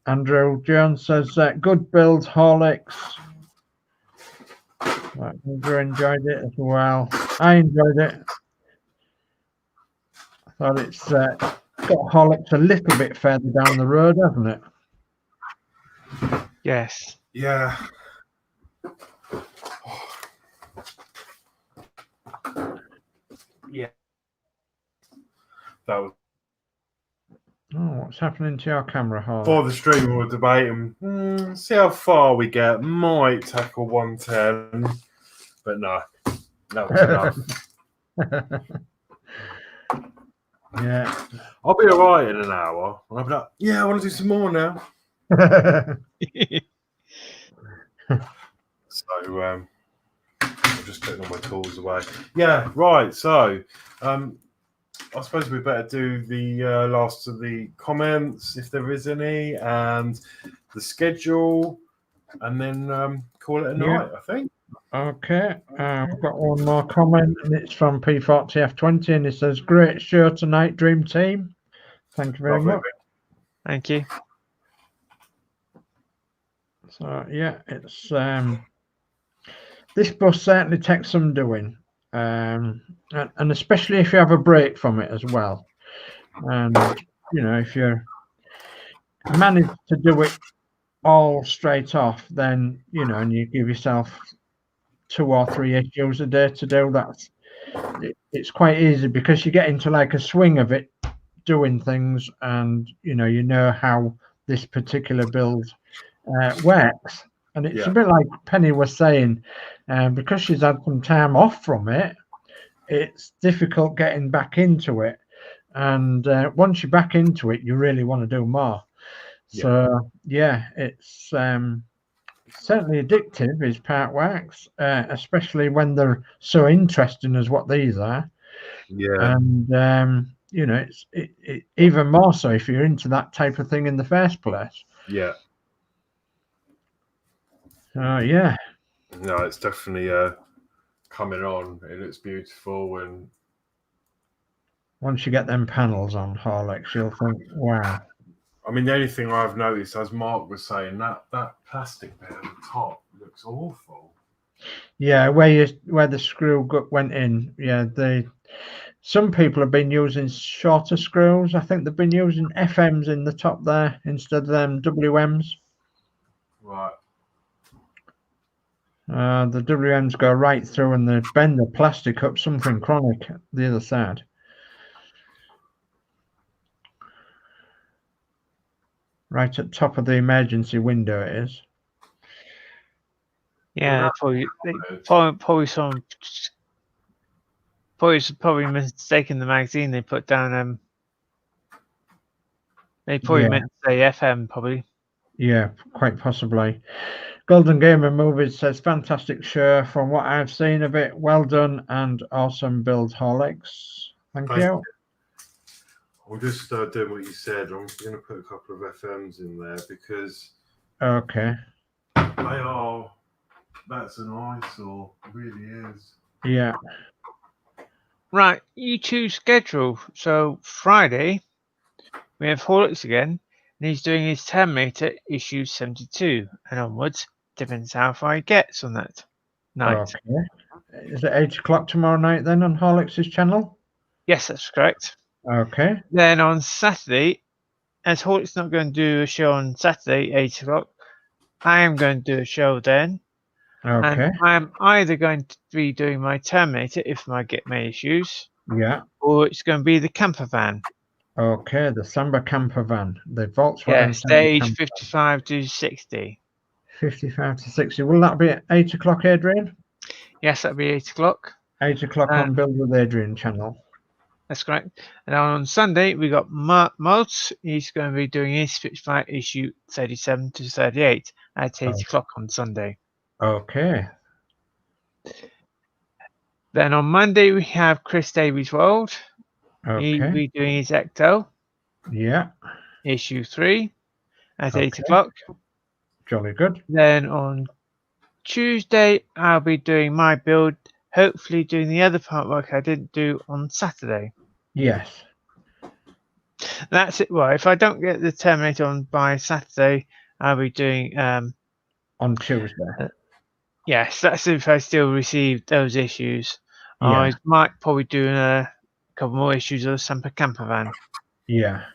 Andrew Jones says, good build, Horlicks. Andrew enjoyed it as well. I enjoyed it. I thought it's got Horlicks a little bit further down the road, hasn't it? Yes. Yeah. Yeah. That was Oh, what's happening to your camera, Horlicks? for the stream. We were debating, see how far we get. Might tackle 110, but no, that was enough. Yeah. I'll be all right in an hour. I'll be like, yeah, I want to do some more now. So I'm just putting all my tools away. Yeah, right. So I suppose we better do the last of the comments, if there is any, and the schedule, and then call it a night, I think. Okay, I've got one more comment, and it's from P40F20, and it says, great show tonight, Dream Team. Thank you very Lovely. much. Thank you. So, yeah, it's this bus certainly takes some doing, and especially if you have a break from it as well. And, if you manage to do it all straight off, then, and you give yourself 2 or 3 issues a day to do that, it's quite easy because you get into like a swing of it, doing things, and you know how this particular build works. And it's Yeah. a bit like Penny was saying, because she's had some time off from it, it's difficult getting back into it. And once you're back into it, you really want to do more. So, yeah, it's certainly addictive is part wax, especially when they're so interesting as what these are. Yeah. And, you know, it's even more so if you're into that type of thing in the first place. Yeah. Yeah. No, it's definitely coming on. It looks beautiful, and Once you get them panels on Horlicks, you'll think, wow. I mean, the only thing I've noticed, as Mark was saying, that plastic bit at the top looks awful. Yeah, where the screw went in. Yeah, some people have been using shorter screws. I think they've been using FMs in the top there instead of them WMs. Right. The WMs go right through and they bend the plastic up something chronic the other side. Right at top of the emergency window it is. Yeah, probably mistaken the magazine they put down. They probably meant to say FM, probably. Yeah, quite possibly. Golden Gamer Movies says, fantastic show from what I've seen of it. Well done and awesome build, Horlicks. Thank you. I'm just doing what you said. I'm going to put a couple of FMs in there because okay, they are. That's an eyesore. It really is. Yeah. Right, you choose schedule. So Friday, we have Horlicks again, and he's doing his Terminator issue 72 and onwards. Depends how far he gets on that night. Okay. Is it 8 o'clock tomorrow night then on Horlicks' channel? Yes, that's correct. Okay. Then on Saturday, as Horlicks not going to do a show on Saturday, 8 o'clock, I am going to do a show then. Okay. And I'm either going to be doing my Terminator if I get my issues. Yeah. Or it's going to be the camper van. Okay, the Samba camper van. The Volkswagen. Yeah, stage 55 to 60. 55 to 60. Will that be at 8 o'clock, Adrian? Yes, that'll be 8 o'clock. 8 o'clock on Build with Adrian channel. That's correct. And on Sunday, we got Modz. He's going to be doing his 55 issue 37 to 38 at 8 o'clock on Sunday. Okay. Then on Monday, we have Chris Davies' World. Okay. He'll be doing his Ecto. Yeah. Issue 3 at 8 o'clock. Jolly good. Then on Tuesday, I'll be doing my build, hopefully doing the other part work I didn't do on Saturday. Yes. That's it. Well, if I don't get the Terminator on by Saturday, I'll be doing on Tuesday. Yes, that's if I still receive those issues. Yeah. I might probably do a couple more issues of the Semper Camper Van. Yeah.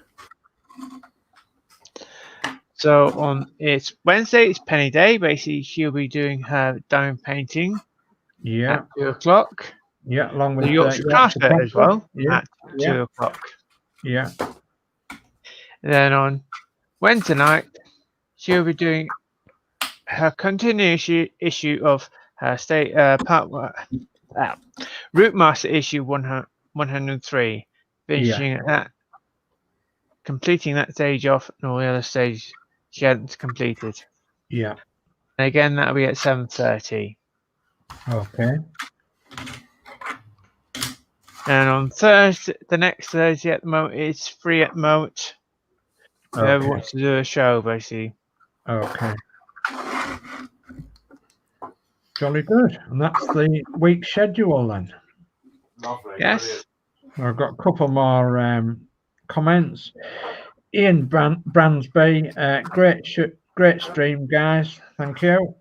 So on it's Wednesday, it's Penny Day. Basically, she'll be doing her diamond painting. Yeah. At 2 o'clock. Yeah, along with the Yorkshire Crafter as well. Yeah. At 2 o'clock. Yeah. Then on Wednesday night, she'll be doing her continuation issue of her Routmaster issue 103, finishing that, completing that stage off, and all the other stages she hadn't completed. Yeah. And again, that'll be at 7:30. Okay. And on Thursday, the next Thursday at the moment, it's free at the moment. Whoever wants to do a show, basically. Okay. Jolly good. And that's the week schedule then. Lovely. Yes. I've got a couple more comments. Ian Bransby, great stream, guys. Thank you.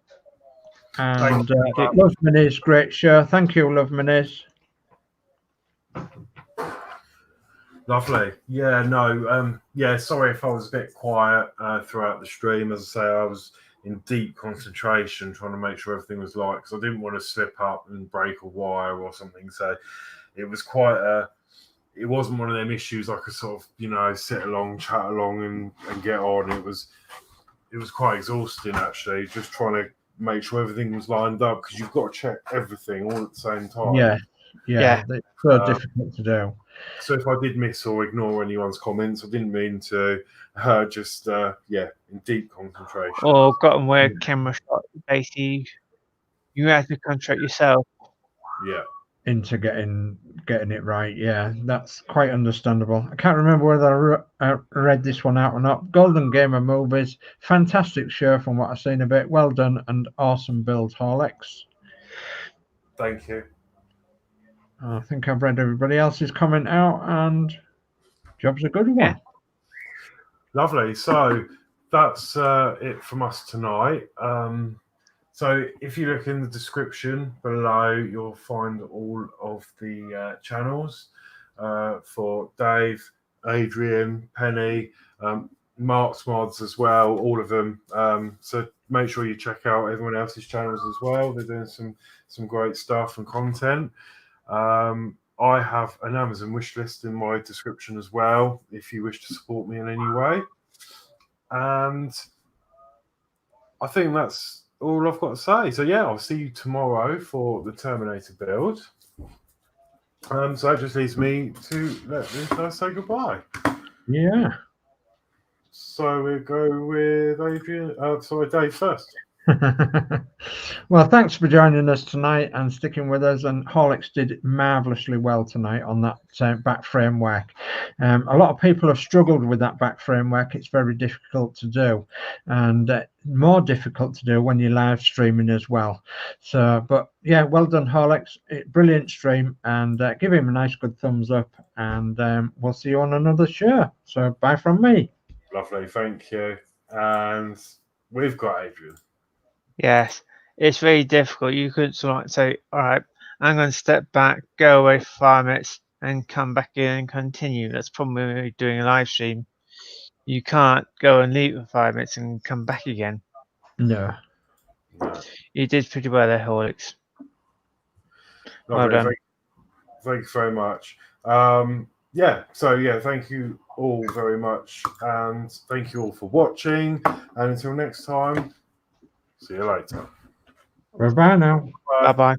And Love Minis, great show. Thank you, Love Minis. Lovely. Yeah, no, sorry if I was a bit quiet throughout the stream. As I say, I was in deep concentration trying to make sure everything was right because I didn't want to slip up and break a wire or something. So it was quite it wasn't one of them issues I could sort of, sit along, chat along, and get on. It was quite exhausting actually, just trying to make sure everything was lined up because you've got to check everything all at the same time. Yeah. It's so difficult to do. So if I did miss or ignore anyone's comments, I didn't mean to. Just in deep concentration. Or gotten where camera shot, basically, you have to concentrate yourself. Yeah. Into getting it right. Yeah, that's quite understandable. I can't remember whether I read this one out or not. Golden Gamer Movies, fantastic show from what I've seen of it. Well done and awesome build, Horlicks. Thank you. I think I've read everybody else's comment out, and job's a good one. Yeah. Lovely. So that's it from us tonight. So if you look in the description below, you'll find all of the channels for Dave, Adrian, Penny, Mark's Modz as well, all of them. So make sure you check out everyone else's channels as well. They're doing some great stuff and content. I have an Amazon wish list in my description as well, if you wish to support me in any way. And I think that's all I've got to say. So yeah, I'll see you tomorrow for the Terminator build. So that just leaves me to let this guy say goodbye. Yeah. So we'll go with Adrian. Dave first. Well, thanks for joining us tonight and sticking with us. And Horlicks did marvelously well tonight on that back framework. A lot of people have struggled with that back framework. It's very difficult to do, and more difficult to do when you're live streaming as well. So, but yeah, well done, Horlicks. Brilliant stream, and give him a nice good thumbs up. And we'll see you on another show. So, bye from me. Lovely, thank you. And we've got Adrian. Yes, it's very difficult. You could sort of say, all right, I'm going to step back, go away for 5 minutes, and come back in and continue. That's probably when you're doing a live stream. You can't go and leave for 5 minutes and come back again. No. You did pretty well there, Horlicks. Well done. Thank you very much. Thank you all very much. And thank you all for watching. And until next time, see you later. Bye-bye now. Bye-bye.